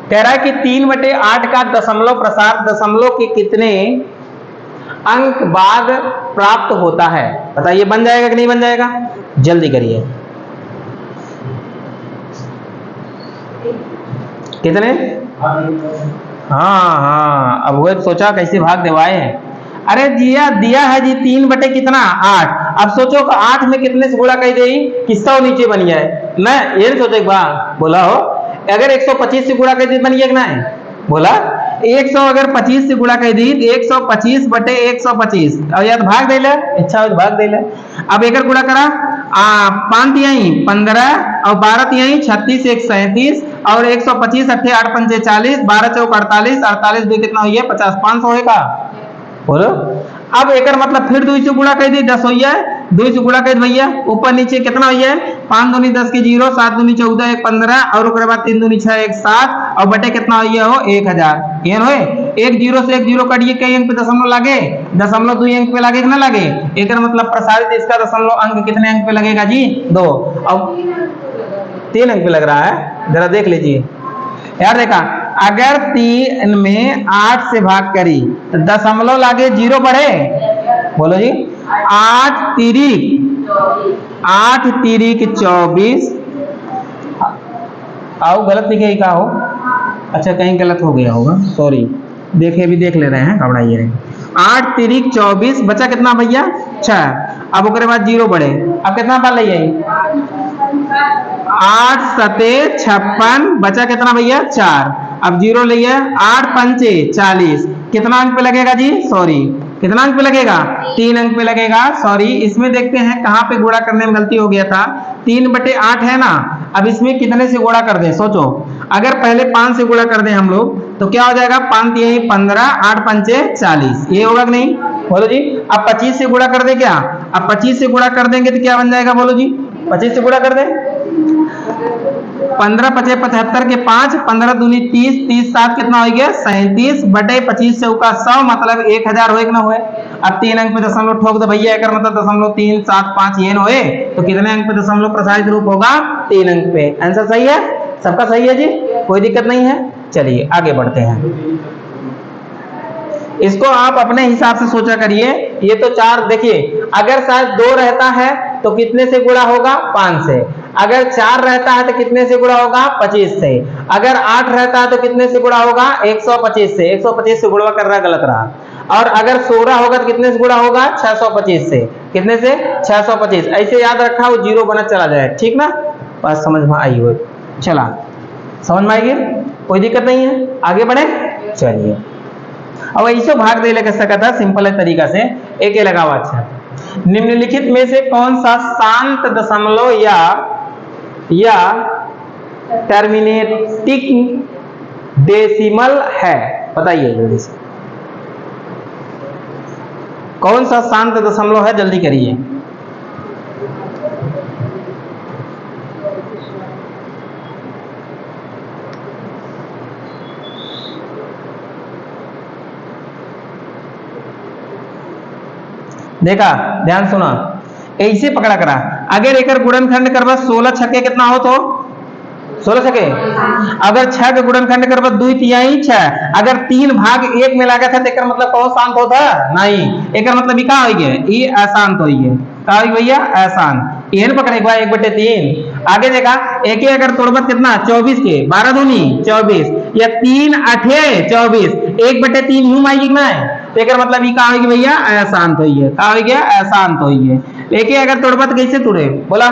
A: कह रहा है कि 3/8 का दशमलव प्रसार दशमलव के कितने अंक बाद प्राप्त होता है, बताइए बन जाएगा कि नहीं बन जाएगा, जल्दी करिए, कितने, हाँ अब वो सोचा कैसे भाग देवाए हैं, अरे दिया है जी 3 बटे कितना 8, अब सोचो कि 8 में कितने से गुणा कर दे कि 100 नीचे बन जाए, मैं ये नहीं सोचे बोला हो अगर 125 से गुणा कर दी बन ना है बोला 100 अगर 25 से गुणा कर दी 125 बटे 125 और याद भाग दे ले इच्छा हो भाग दे ले। अब एक गुणा करा 5 तिहाई 15 और 12 तिहाई 36 1 37 और 125 अट्ठे 8 पंचे 40 12 चौक 48 48 भी कितना हुई है 50 500 होगा बोलो। अब एक मतलब फिर 2 से गुणा कर दी 10 हुई है 2 से गुणा कर भैया ऊपर नीचे कितना हुई है 5 दूनी 10 के 0 7 दूनी 14 1 15 और उसके बाद 3 दूनी 6 1 7 और बटे कितना हुई है हो 1000 ये होए 1 0 से 1 0 कटिए कई अंक पे दशमलव लागे दशमलव 2 अंक पे लागे कि ना लागे एक मतलब प्रसारित इसका दशमलव अंक कितने अंक पे लगेगा जी 2 अब 3 अंक पे लग रहा है जरा देख लीजिए यार देखा अगर 3 में 8 से भाग करी तो दशमलव लागे 0 बढ़े बोलो जी 8 तिरिक 24 आओ गलत लिखे क्या हो अच्छा कहीं गलत हो गया होगा सॉरी देखे भी देख ले रहे हैं घबराइए 8 तिरिक 24 बचा कितना भैया 6 अब उसके बाद 0 बढ़े अब कितना बार ले 8 सते 56 बचा कितना भैया 4 अब 0 लिया 8 पंचे 40 कितना अंक पे लगेगा जी सॉरी कितना अंक पे लगेगा 3 अंक पे लगेगा सॉरी। इसमें देखते हैं कहां पे गुणा करने में गलती हो गया था 3 बटे 8 है ना। अब इसमें कितने से गुणा कर दें सोचो अगर पहले 5 से गुणा कर दें हम लोग तो क्या हो जाएगा 5 तिहाई 15 8 पंचे 40 ये होगा कि नहीं बोलो जी। अब 25 से गुणा कर दे क्या अब 25 से गुणा कर देंगे तो क्या बन जाएगा बोलो जी 25 से गुणा कर दे 15 पचे 75 के 5 15 दूनी 30 30 7 कितना हो गया 37 बटे 25 से का 100 मतलब 1000 होए कि ना होए। अब 3 अंक पे दशमलव ठोक दो भैया एक मतलब 0.375 ये होए तो कितने अंक पे दशमलव प्रसारित रूप होगा 3 अंक पे। आंसर सही है सबका सही है जी कोई दिक्कत नहीं है। चलिए आगे बढ़ते हैं इसको आप अपने हिसाब से सोचा करिए। ये तो 4 देखिए अगर शायद 2 रहता है तो कितने से गुणा होगा 5 से अगर 4 रहता है तो कितने से गुणा होगा 25 से अगर 8 रहता है तो कितने से गुणा होगा 125 से 125 से गुणा कर रहा गलत रहा और अगर 16 होगा तो कितने से गुणा होगा 625 से कितने से 625 ऐसे याद रखा वो 0 बना चला जाए ठीक ना बात समझ में आई हो चला समझ में आएगी कोई दिक्कत नहीं है आगे बढ़े। चलिए अब ऐसे भाग दे लगा सकता था सिंपल है तरीका से एक लगावा अच्छा निम्नलिखित में से कौन सा शांत दशमलव या टर्मिनेटिंग डेसिमल है बताइए जल्दी से कौन सा शांत दशमलव है जल्दी करिए। देखा ध्यान सुना ऐसे पकड़ा करा अगर एक गुणनखंड करवा 16 छक्के कितना हो तो 16 छक्के अगर 6 के गुणनखंड करवा 2 तिहाई 6 अगर 3 भाग 1 में लागत है तो एक मतलब कौन शांत होता नहीं एक मतलब क्या हो गया ये अशांत हो गया क्या हो भैया अशांत ये पकड़े 1/3 आगे देखा एक ही अगर तोड़बत कितना 24 के 12 दूनी 24 या 3 8 24 1/3 यूं आएगी ना तो एक मतलब ये कहा होगी भैया अशांत होई है कहा हो गया अशांत होई है। लेकिन अगर तोड़बत कैसे तोड़े बोला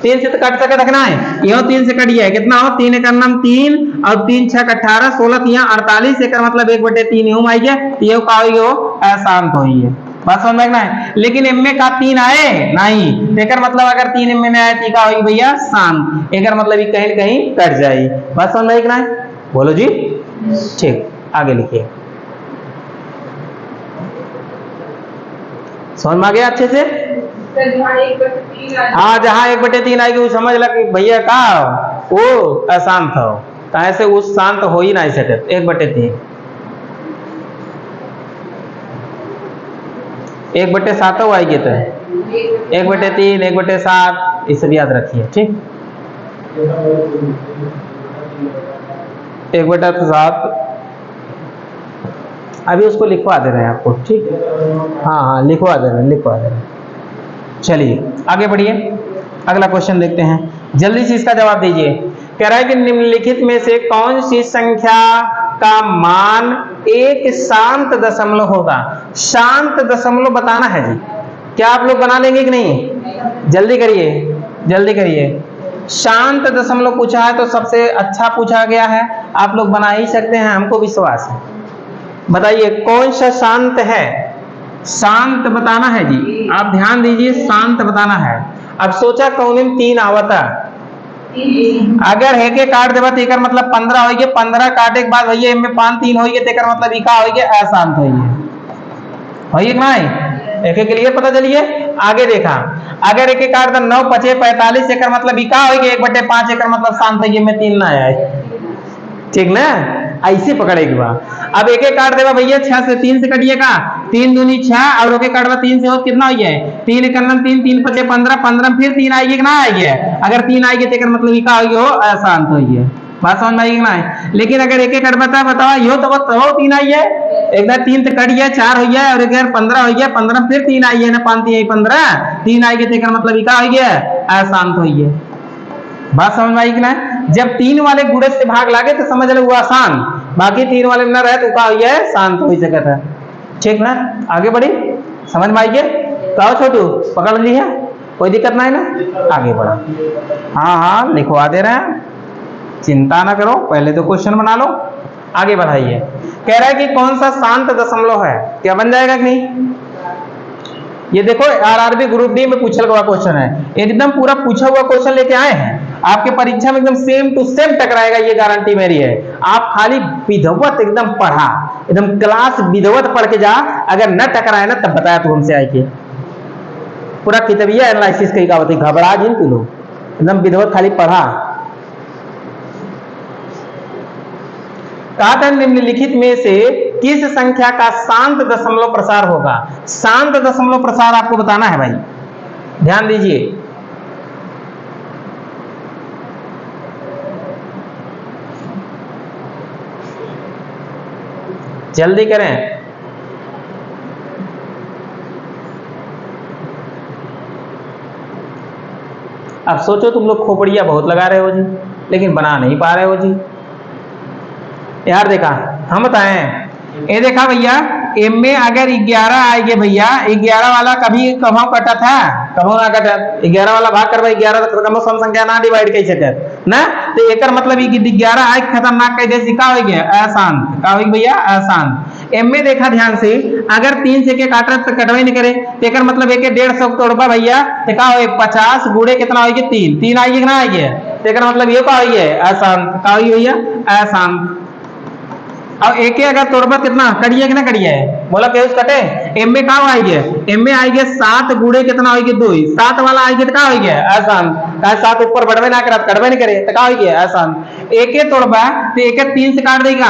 A: 3 से तो कट सके रखना है यो 3 से कट गया कितना हो 3 का नाम 3 और 3 6 18 16 यहाँ 48 एक मतलब 1/3 यूं आई है ये कहा होगी वो अशांत होई है बात समझ में है। लेकिन इनमें का 3 आए नहीं एक मतलब अगर 3 इनमें में आए तो का होगी भैया शांत एक मतलब कहीं कहीं कट जाए बात समझ में है बोलो जी ठीक आगे लिखिए समझ में आ गया अच्छे से हाँ जहाँ 1/3 आएगी वो समझ लग भैया का वो अशांत हो तो ऐसे उस शांत हो ही नहीं सके 1/3 1/7 आएगी तो 1/3 1/7 ये सब याद रखिए ठीक 1/7 अभी उसको लिखवा दे रहे हैं आपको ठीक हाँ लिखवा दे रहे हैं। चलिए आगे बढ़िए अगला क्वेश्चन देखते हैं जल्दी से इसका जवाब दीजिए। कह रहा है कि निम्नलिखित में से कौन सी संख्या का मान एक शांत दशमलव होगा। शांत दशमलव बताना है जी क्या आप लोग बना लेंगे कि नहीं जल्दी करिए शांत दशमलव पूछा है तो सबसे अच्छा पूछा गया है, आप लोग बना ही सकते हैं, हमको विश्वास है। बताइए कौन सा शांत है? शांत बताना है जी, आप ध्यान दीजिए, शांत बताना है। अब सोचा कौन 3 आवता, अगर एक काट देवा तो एकर मतलब 15 हो गए, 15 काटे के बाद भैया इनमें 5 3 हो गए तो एकर मतलब इका हो गया अशांत हो गए कि नहीं? एक क्लियर पता चलिए। आगे देखा, अगर एक काट दे 9 5 45 एकर मतलब इका हो गया 1/5 एकर मतलब शांत हो गया, में 3 ना आया, ठीक ना? ऐसे पकड़ेगा। अब एक काट देगा भैया 6 से 3 से कटिएगा, 3 दूनी 6 और ओके काटवा 3 से हो कितना हो गया? 3 इकन्नन 3 3 5 15 15 फिर 3 आएगी कि ना आएगी? अगर 3 आएगी तो एकर मतलब इका हो गया हो अशांत हो गया। बात समझ में आएगी कि ना? लेकिन अगर एक कटवाता बताओ यो तो 3 आई है, एक बार 3 तो कट गया 4 हो गया और एक 15 हो गया, 15 फिर 3 आई है ना, 5 3 15 3 आएगी तो एकर मतलब इका हो गया अशांत हो गया। बात समझ में आई कि ना? जब 3 वाले गुणे से भाग लागे तो समझ लो वो आसान, बाकी 3 वाले में न रहे तो का ये शांत हो सकता है, ठीक ना? आगे बढ़ी, समझ में आइए। तो छोटू पकड़ ली है, कोई दिक्कत नहीं ना? आगे बढ़ा, हाँ लिखवा दे रहे हैं, चिंता ना करो, पहले तो क्वेश्चन बना लो, आगे बढ़ाइए। कह रहा है कि कौन सा शांत दशमलव है, क्या बन जाएगा कि नहीं? ये देखो आरआरबी ग्रुप डी में पूछा हुआ क्वेश्चन है, एकदम पूरा पूछा हुआ क्वेश्चन लेके आए हैं, आपके परीक्षा में एकदम सेम टू सेम टकराएगा, ये गारंटी मेरी है। आप खाली विधिवत एकदम पढ़ा, एकदम क्लास विधिवत पढ़ के जा, अगर न टकराए ना तब बताया तू हमसे आके पूरा किताबिया एनालिसिस कही का बताई, घबरा जिन तू लोग, एकदम विधिवत खाली पढ़ा। कहा था निम्नलिखित में से किस संख्या का शांत दशमलव प्रसार होगा? शांत दशमलव प्रसार आपको बताना है भाई, ध्यान दीजिए। जल्दी करें, अब सोचो तुम लोग खोपड़िया बहुत लगा रहे हो जी, लेकिन बना नहीं पा रहे हो जी। यार देखा हम बताएं, ये देखा भैया एम में अगर 11 आएंगे भैया, 11 वाला कभी कहाँ कटा था? कभी ना कटा, 11 वाला भाग कर भाई 11 कम सम संख्या ना डिवाइड कैसे कर ना, तो एक मतलब 11 आए खतरनाक कह दे का हो गया अशांत, का हो भैया अशांत। एम में देखा ध्यान से, अगर 3 से के काट तो कटवाई नहीं करे तो एक मतलब 150 तोड़बा भैया तो का हो 50 गुड़े कितना हो गया 3 3 आएगी ना आएगी, तो एक मतलब ये का हो गया अशांत, का हो भैया अशांत। अब एक अगर तोड़बा कितना कटिए कि ना कटिए, बोला केस कटे, एम में कहा आएगी? एम में आएगी 7 गुड़े कितना होगी 2, 7 वाला आएगी तो क्या होगी आसान, का 7 ऊपर बढ़वे ना करा कटवे नहीं करे तो क्या होगी आसान। एक तोड़बा तो एक 3 से काट देगा,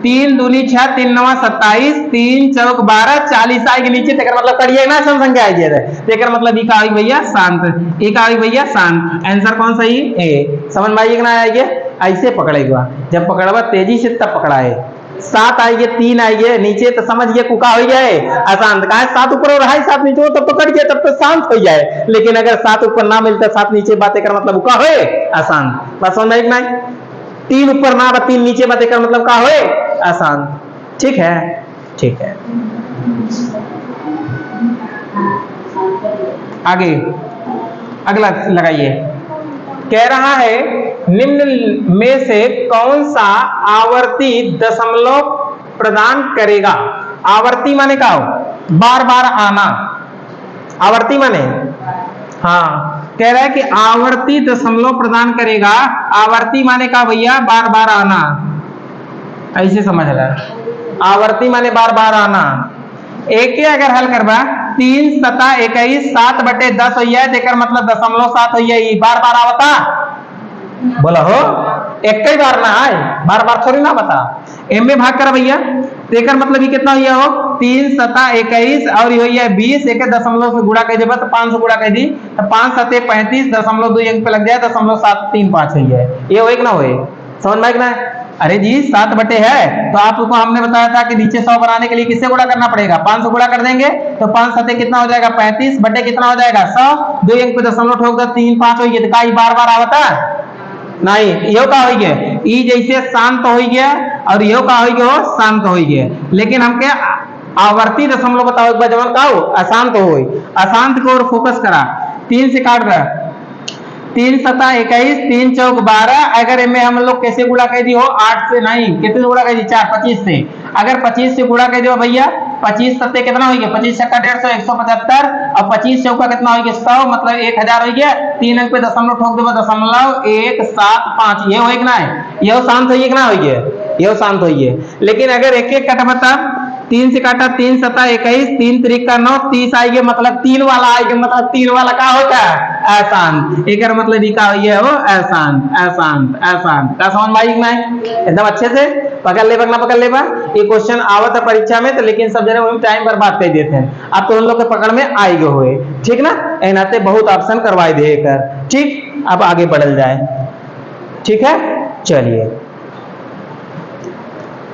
A: 3 दूनी 6 3 9 27 3 चौक 12 40 आएगी नीचे, तो मतलब कटिए ना सम संख्या आएगी, तो मतलब ये का होगी भैया शांत, ये का होगी भैया शांत। आंसर कौन सही? ए। समझ में आइए कि ना आएगी? ऐसे पकड़ेगा, जब पकड़वा तेजी से तब पकड़ाए। 7 आएगी 3 आएगी नीचे तो समझिए कुका हो जाए अशांत, कहा 7 ऊपर और 7 नीचे हो तब तो कट गया, तब तो शांत हो जाए, लेकिन अगर 7 ऊपर ना मिलता 7 नीचे बातें कर मतलब का होए अशांत। बस समझ में नहीं? 3 ऊपर ना 3 नीचे बातें कर मतलब का होए अशांत, ठीक है? ठीक है, आगे अगला लगाइए। कह रहा है निम्न में से कौन सा आवर्ती दशमलव प्रदान करेगा? आवर्ती माने का हो? बार बार आना, आवर्ती माने हाँ, कह रहा है कि आवर्ती दशमलव प्रदान करेगा। आवर्ती माने का भैया बार बार आना, ऐसे समझ रहा है, आवर्ती माने बार बार आना। एक अगर हल करवा 3 7 21 7/10 हो जाए तो मतलब 0.7 हो जाए, बार बार आवता बोला हो, एक ही बार ना आए, बार बार थोड़ी ना बता। एम में भाग कर भैया तो मतलब ये कितना हो 3 7 21 और ये 20 एक दशमलव से गुणा कर दे तो 500 गुणा कर दी तो 5 7 35 दशमलव 2 अंक पे लग जाए 0.735 हो जाए, ये हो ना होए? समझ में ना? अरे जी 7 बटे है तो आपको हमने बताया था कि नीचे 100 बनाने के लिए किससे गुणा करना पड़ेगा? 500 गुणा कर देंगे तो 5 7 कितना हो जाएगा 35 बटे कितना हो जाएगा 100, 2 अंक पे दशमलव ठोक दो 3 5 हो गया, तो का बार बार आवता नहीं, यो का हो गया ई जैसे शांत हो गया और यो का हो गया शांत हो गया, लेकिन हमके आवर्ती दशमलव बताओ एक बार जवन का हो अशांत हो, अशांत को और फोकस करा। 3 से काट रहा 3 सता 21, 3 चौक 12। अगर इनमें हम लोग कैसे गुणा कर दी हो, 8 से नहीं, कितने गुणा कर दी, 4, 25 से। अगर 25 से गुणा कर दो भैया, 25 सत्ते कितना हो गया, 25 छक्का 150, 175, और 25 चौका कितना हो गया, 100, मतलब 1000 हो गया। 3 अंक पे दशमलव ठोक दो, 0.175, ये हो एक ना है, ये शांत होइए ना होइए, ये शांत होइए। लेकिन अगर एक एक कट बता, 3 से काटा, 3 सता 21, 3 त्रिक 9, 30 आएगा, मतलब 3 वाला आएगा, मतलब 3 वाला का होता है अशांत। एक मतलब ई का है वो अशांत, अशांत, अशांत का समझ में आई में एकदम अच्छे से पकड़ ले, ना पकड़ ले बा। ये क्वेश्चन आवत है परीक्षा में, तो लेकिन सब जने वही टाइम बर्बाद कर देते हैं। अब तो उन लोग के पकड़ में आएगा हुए, ठीक ना, एनाते बहुत ऑप्शन करवाई दे कर, ठीक। अब आगे बढ़ल जाए, ठीक है, चलिए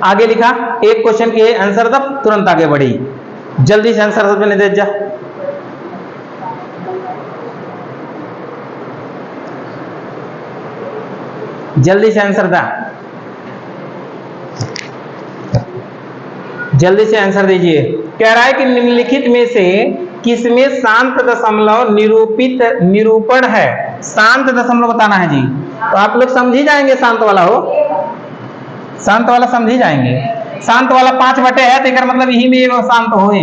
A: आगे लिखा एक क्वेश्चन की आंसर, तब तुरंत आगे बढ़ी, जल्दी से आंसर सब ने दे जा। जल्दी से आंसर दा, जल्दी से आंसर दीजिए। कह रहा है कि निम्नलिखित में से किसमें शांत दशमलव निरूपण है, शांत दशमलव बताना है जी। तो आप लोग समझ ही जाएंगे, शांत वाला हो, शांत वाला समझ ही जाएंगे। शांत वाला 5 बटे है, तो मतलब यही में एगो शांत होए।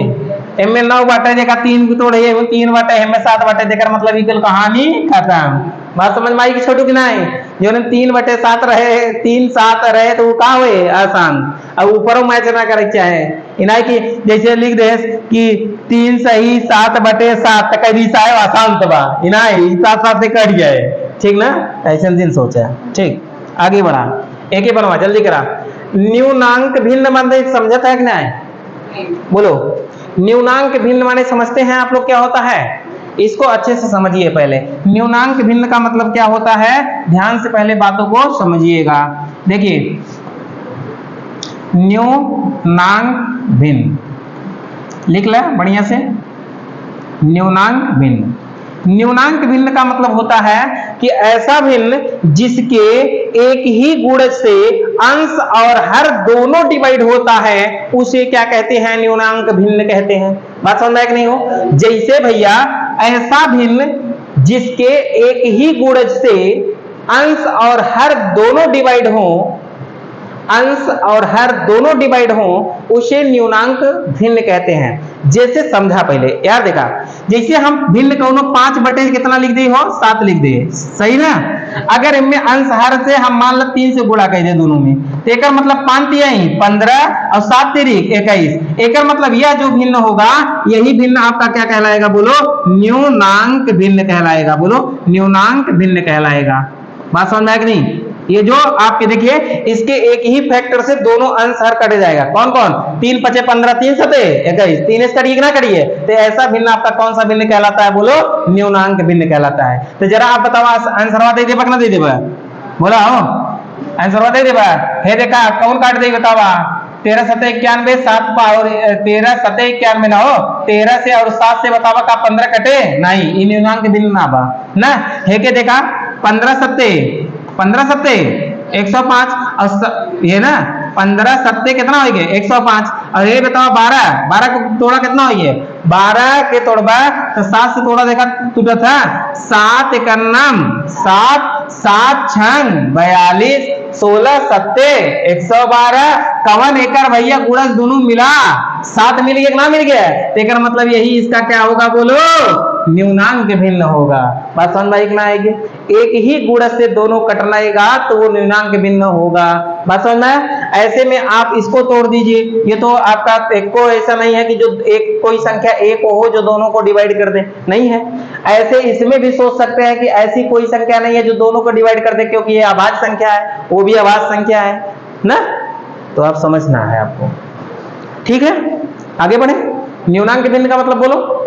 A: इनमें 9 बटे देखा, 3 भी तोड़े, 3 बटे है, 7 बटे देकर मतलब इकल कहानी खत्म। बात समझ में आई कि छोटू की नहीं, जो 3/7 रहे, 3 7 रहे, तो वो का हुए अशांत। अब ऊपर मैच ना करे चाहे इनाई की, जैसे लिख दे कि 3 सही 7/7 कह दी साहब अशांत बा, इनाई 7 से कट गए, ठीक ना, ऐसे दिन सोचा, ठीक। आगे बढ़ा, एक ही बनवा, जल्दी करा। न्यूनांक भिन्न माने समझता है कि नहीं, बोलो। न्यूनांक भिन्न माने समझते हैं आप लोग क्या होता है, इसको अच्छे से समझिए पहले। न्यूनांक भिन्न का मतलब क्या होता है, ध्यान से पहले बातों को समझिएगा। देखिए, न्यूनांक भिन्न लिख ले बढ़िया से, न्यूनांक भिन्न। न्यूनांक भिन्न का मतलब होता है कि ऐसा भिन्न जिसके एक ही गुणज से अंश और हर दोनों डिवाइड होता है, उसे क्या कहते हैं, न्यूनांक भिन्न कहते हैं। बात समझ में नहीं हो, जैसे भैया ऐसा भिन्न जिसके एक ही गुणज से अंश और हर दोनों डिवाइड हो, अंश और हर दोनों डिवाइड हो, उसे न्यूनांक भिन्न कहते हैं। जैसे समझा पहले यार, देखा जैसे हम भिन्न कोनो 5 बटे कितना लिख दी हो, 7 लिख दे, सही ना। अगर इनमें अंश हर से हम मान लो 3 से गुणा कर दे दोनों में, तो एक मतलब 5 3 15 और 7 3 21, एक मतलब यह जो भिन्न होगा, यही भिन्न आपका क्या कहलाएगा, बोलो न्यूनांक भिन्न कहलाएगा, बोलो न्यूनांक भिन्न कहलाएगा। बात समझ में आया कि नहीं। ये जो आपके देखिए, इसके एक ही फैक्टर से दोनों अंश हर कटे जाएगा, कौन कौन, 3 5 15, 3 7 21, 3 से कटिए ना करिए, तो ऐसा भिन्न आपका कौन सा भिन्न कहलाता है, बोलो न्यूनांक भिन्न कहलाता है। तो जरा आप बताओ, आंसरवा दे देबा कि ना दे देबा, बोला हो आंसरवा दे देबा, हे देखा कौन काट दे बतावा, 13 7 91, 7 और 13 7 91 ना हो, 13 से और 7 से बतावा का 15 कटे नहीं, इन न्यूनांक भिन्न ना बा ना। हे के देखा 15 7 105, और ये ना 15 7 कितना हो गए 105, और ये बताओ 12 को तोड़ा कितना हो गया, 12 के तोड़बा तो 7 से तोड़ा देखा टूटा था, 7 एकन्नम 7 7 छंग 42, 16 7 112, कवन एकड़ भैया गुणज दोनों मिला 7 मिल गया ना मिल गया, तो मतलब यही इसका क्या होगा, बोलो न्यूनांक भिन्न होगा। बात समझ में ना आएगी, एक ही गुणज से दोनों कटनाएगा तो वो न्यूनांक भिन्न होगा। बात समझ में, ऐसे में आप इसको तोड़ दीजिए, ये तो आपका एक को ऐसा नहीं है कि जो एक कोई संख्या एक हो जो दोनों को डिवाइड कर दे, नहीं है। ऐसे इसमें भी सोच सकते हैं कि ऐसी कोई संख्या नहीं है जो दोनों को डिवाइड कर दे, क्योंकि ये अभाज्य संख्या है, वो भी अभाज्य संख्या है ना। तो आप समझना है आपको, ठीक है। आगे बढ़े, न्यूनांक भिन्न का मतलब बोलो,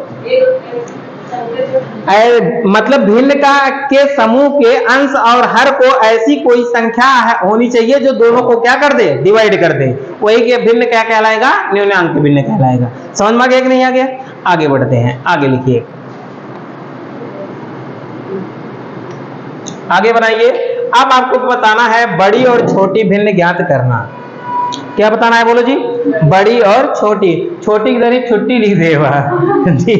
A: मतलब भिन्न का के समूह के अंश और हर को ऐसी कोई संख्या होनी चाहिए जो दोनों को क्या कर दे, डिवाइड कर दे, वही के भिन्न क्या कहलाएगा, न्यूनांक भिन्न कहलाएगा। समझ में आ गया कि नहीं आ गया। आगे बढ़ते हैं, आगे लिखिए, आगे बनाइए। अब आपको बताना है बड़ी और छोटी भिन्न ज्ञात करना। क्या बताना है बोलो जी? बड़ी और छोटी। छोटी की तरह छुट्टी लिख देवा जी।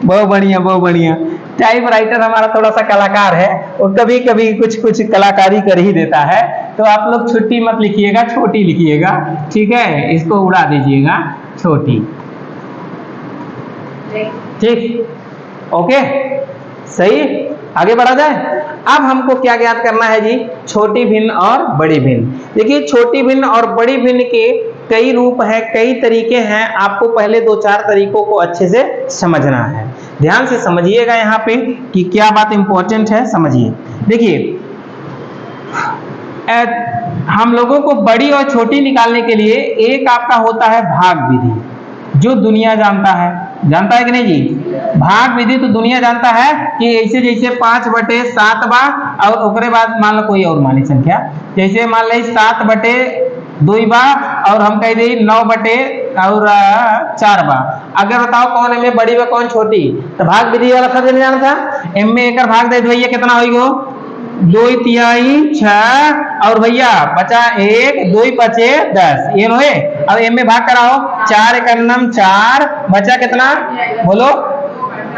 A: बहुत बढ़िया, बहुत बढ़िया। टाइप राइटर हमारा थोड़ा सा कलाकार है, वो कभी कभी कुछ कुछ कलाकारी कर ही देता है। तो आप लोग छुट्टी मत लिखिएगा, छोटी लिखिएगा, ठीक है? इसको उड़ा दीजिएगा, छोटी। ठीक, ओके, सही। आगे बढ़ा जाए। अब हमको क्या ज्ञात करना है जी? छोटी भिन्न और बड़ी भिन्न। देखिए, छोटी भिन्न और बड़ी भिन्न के कई रूप हैं, कई तरीके हैं। आपको पहले 2-4 तरीकों को अच्छे से समझना है। ध्यान से समझिएगा यहाँ पे कि क्या बात इंपॉर्टेंट है, समझिए। देखिए, हम लोगों को बड़ी और छोटी निकालने के लिए एक आपका होता है भाग विधि, जो दुनिया जानता है। जानता है कि नहीं जी? भाग विधि तो दुनिया जानता है कि ऐसे जैसे 5/7 बा, और उसके बाद मान लो कोई और मानी संख्या, जैसे मान ली 7/2 बा, और हम कह दी 9/4 बा। अगर बताओ कौन इनमें बड़ी व कौन छोटी, तो भाग विधि वाला सब नहीं जाना था। इनमें एक भाग दे भैया, कितना होगा? 2/3 6, और भैया बचा 1, 2 बचे 10, ये नो है। अब इनमें भाग कराओ, 4 एकम 4, बचा कितना बोलो?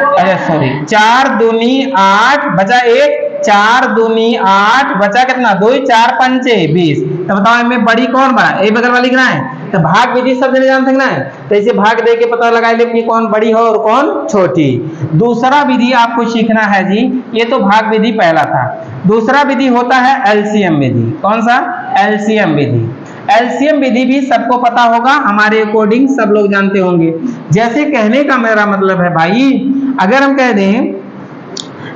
A: अरे सॉरी, 4 दूनी 8, बचा 1, 4 दूनी 8, बचा कितना? 2, 4 पंचे 20। तो बताओ इनमें बड़ी कौन बा? ए बगल वाली कितना है? तो भाग विधि सब जने जान सकना है, तो इसे भाग दे के पता लगा ले कि कौन बड़ी हो और कौन छोटी। दूसरा विधि आपको सीखना है जी, ये तो भाग विधि पहला था। दूसरा विधि होता है एलसीएम विधि। कौन सा? एलसीएम विधि। एलसीएम विधि भी सबको पता होगा, हमारे अकॉर्डिंग सब लोग जानते होंगे। जैसे कहने का मेरा मतलब है भाई, अगर हम कह दें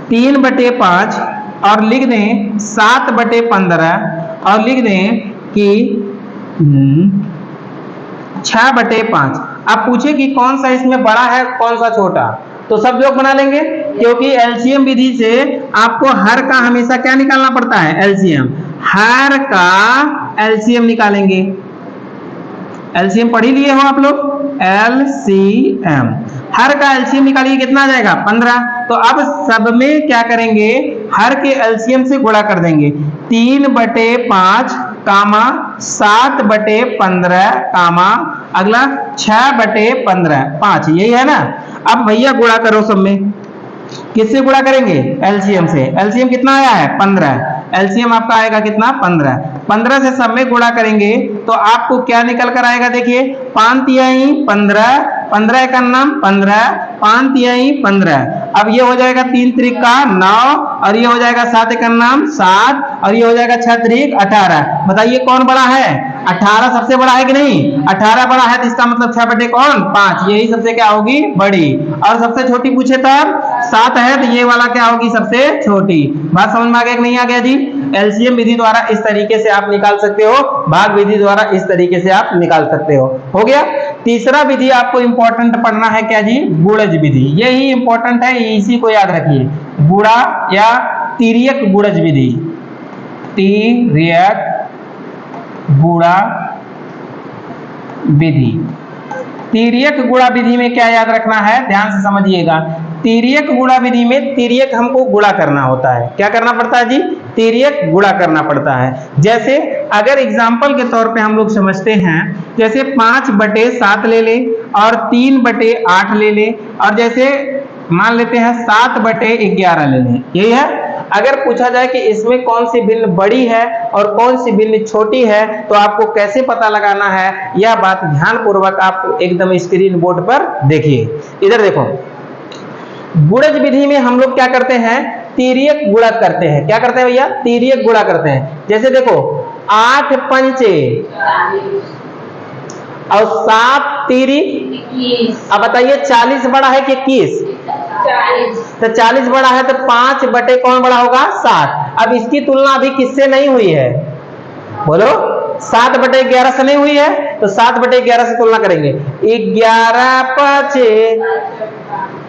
A: 3/5 और लिख दें 7/15 और लिख दें कि 6/5, अब पूछे कि कौन सा इसमें बड़ा है कौन सा छोटा, तो सब लोग बना लेंगे, क्योंकि एलसीएम विधि से आपको हर का हमेशा क्या निकालना पड़ता है? एलसीएम। हर का एलसीएम निकालेंगे। एलसीएम पढ़ ही लिए हो आप लोग, एलसीएम। हर का एलसीएम निकालिए, कितना आ जाएगा? 15। तो अब सब में क्या करेंगे? हर के एलसीएम से गुणा कर देंगे। 3/5 कामा 7/15 कामा अगला 6/15, 5, यही है ना। अब भैया गुणा करो सब में, किससे गुणा करेंगे? एलसीएम से। एलसीएम कितना आया है? 15। एलसीएम आपका आएगा कितना? 15। 15 से सब में गुणा करेंगे तो आपको क्या निकल कर आएगा? देखिए, 5×3 15, 15 एकम 15, 5×3 15। अब ये हो जाएगा 3×3 9, और ये हो जाएगा 7 एकम 7, और ये हो जाएगा 6×3 18। बताइए कौन बड़ा है? 18 सबसे बड़ा है कि नहीं? 18 बड़ा है, तो इसका मतलब 6/5, यही सबसे क्या होगी? बड़ी। और सबसे छोटी पूछे तब 7 है, तो ये वाला क्या होगी? सबसे छोटी। बात समझ में आ गया कि नहीं आ गया जी? एलसीएम विधि द्वारा इस तरीके से आप निकाल सकते हो, भाग विधि द्वारा इस तरीके से आप निकाल सकते हो गया। तीसरा विधि आपको इंपॉर्टेंट पढ़ना है, क्या जी? गुणज विधि। यही इंपॉर्टेंट है, इसी को याद रखिए। गुणा या तिर्यक गुणज विधि। तिर्यक गुणा विधि। तिर्यक गुणा विधि में क्या याद रखना है? ध्यान से समझिएगा। तिर्यक गुणा विधि में तिर्यक हमको गुणा करना होता है। क्या करना पड़ता है जी? तिर्यक गुणा करना पड़ता है। जैसे अगर एग्जाम्पल के तौर पे हम लोग समझते हैं, जैसे 5/7 ले ले और 3/8 ले ले, और जैसे मान लेते हैं 7/11 ले लें, यही है। अगर पूछा जाए कि इसमें कौन सी भिन्न बड़ी है और कौन सी भिन्न छोटी है, तो आपको कैसे पता लगाना है, यह बात ध्यान पूर्वक आप एकदम स्क्रीन बोर्ड पर देखिए। इधर देखो, गुणज विधि में हम लोग क्या करते हैं? तिर्यक गुणा करते हैं। क्या करते हैं भैया? तिर्यक गुणा करते हैं। जैसे देखो, 8 पंचे और 7 तिरी, अब बताइए 40 बड़ा है कि 21? 40। तो 40 बड़ा है, तो 5 बटे कौन बड़ा होगा? 7। अब इसकी तुलना अभी किससे नहीं हुई है? बोलो, 7/11 से नहीं हुई है, तो 7/11 से तुलना करेंगे। 11 5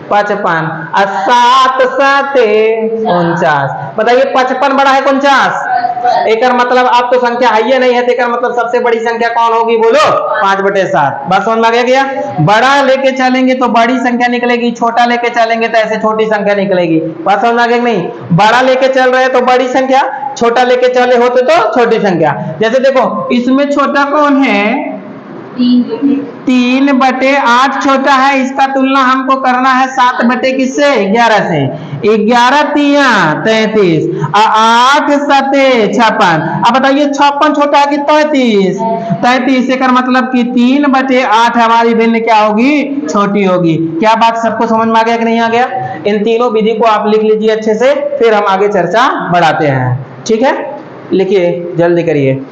A: 55 और 7 7 49। बताइए 55 बड़ा है 49? एक मतलब आप तो संख्या है ही नहीं है, तो मतलब सबसे बड़ी संख्या कौन होगी बोलो? 5/7। बात समझ में आ गया? बड़ा लेके चलेंगे तो बड़ी संख्या निकलेगी, छोटा लेके चलेंगे तो ऐसे छोटी संख्या निकलेगी। बात समझ में आ गया नहीं? बड़ा लेके चल रहे हैं तो बड़ी संख्या, छोटा लेके चले होते तो छोटी संख्या। जैसे देखो इसमें छोटा कौन है? 3/8 छोटा है, इसका तुलना हमको करना है 7/11 से। 11 तिया 33, 8 सते 56। अब बताइए 56 छोटा है कि 33? 33 एक मतलब कि 3/8 हमारी भिन्न क्या होगी? छोटी होगी। क्या बात सबको समझ में आ गया कि नहीं आ गया? इन तीनों विधि को आप लिख लीजिए अच्छे से, फिर हम आगे चर्चा बढ़ाते हैं। ठीक है, लिखिए, जल्दी करिए।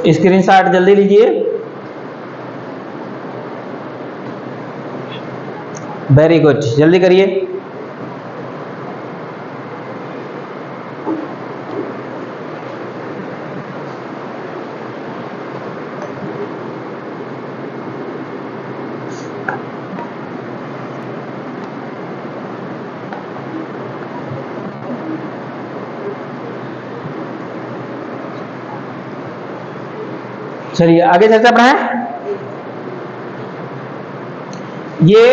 A: स्क्रीनशॉट जल्दी लीजिए। वेरी गुड, जल्दी करिए। चलिए आगे चर्चा बढ़ाएं। ये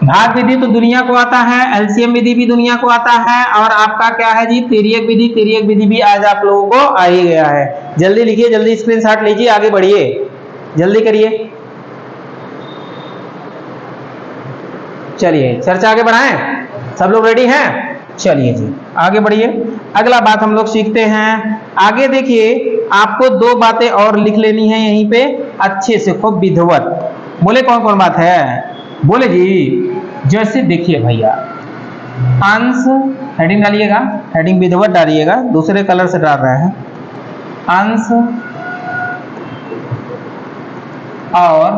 A: भाग विधि तो दुनिया को आता है, एलसीएम विधि भी दुनिया को आता है, और आपका क्या है जी? तिर्यक विधि। तिर्यक विधि भी आज आप लोगों को आ ही गया है। जल्दी लिखिए, जल्दी स्क्रीनशॉट लीजिए, आगे बढ़िए, जल्दी करिए। चलिए चर्चा आगे बढ़ाएं। सब लोग रेडी हैं? चलिए जी आगे बढ़िए। अगला बात हम लोग सीखते हैं। आगे देखिए, आपको दो बातें और लिख लेनी है यहीं पे अच्छे से, खूब विधिवत। बोले कौन कौन बात है? बोले जी। जैसे देखिए भैया, अंश, हेडिंग डालिएगा, हेडिंग विधिवत डालिएगा, दूसरे कलर से डाल रहे हैं। अंश और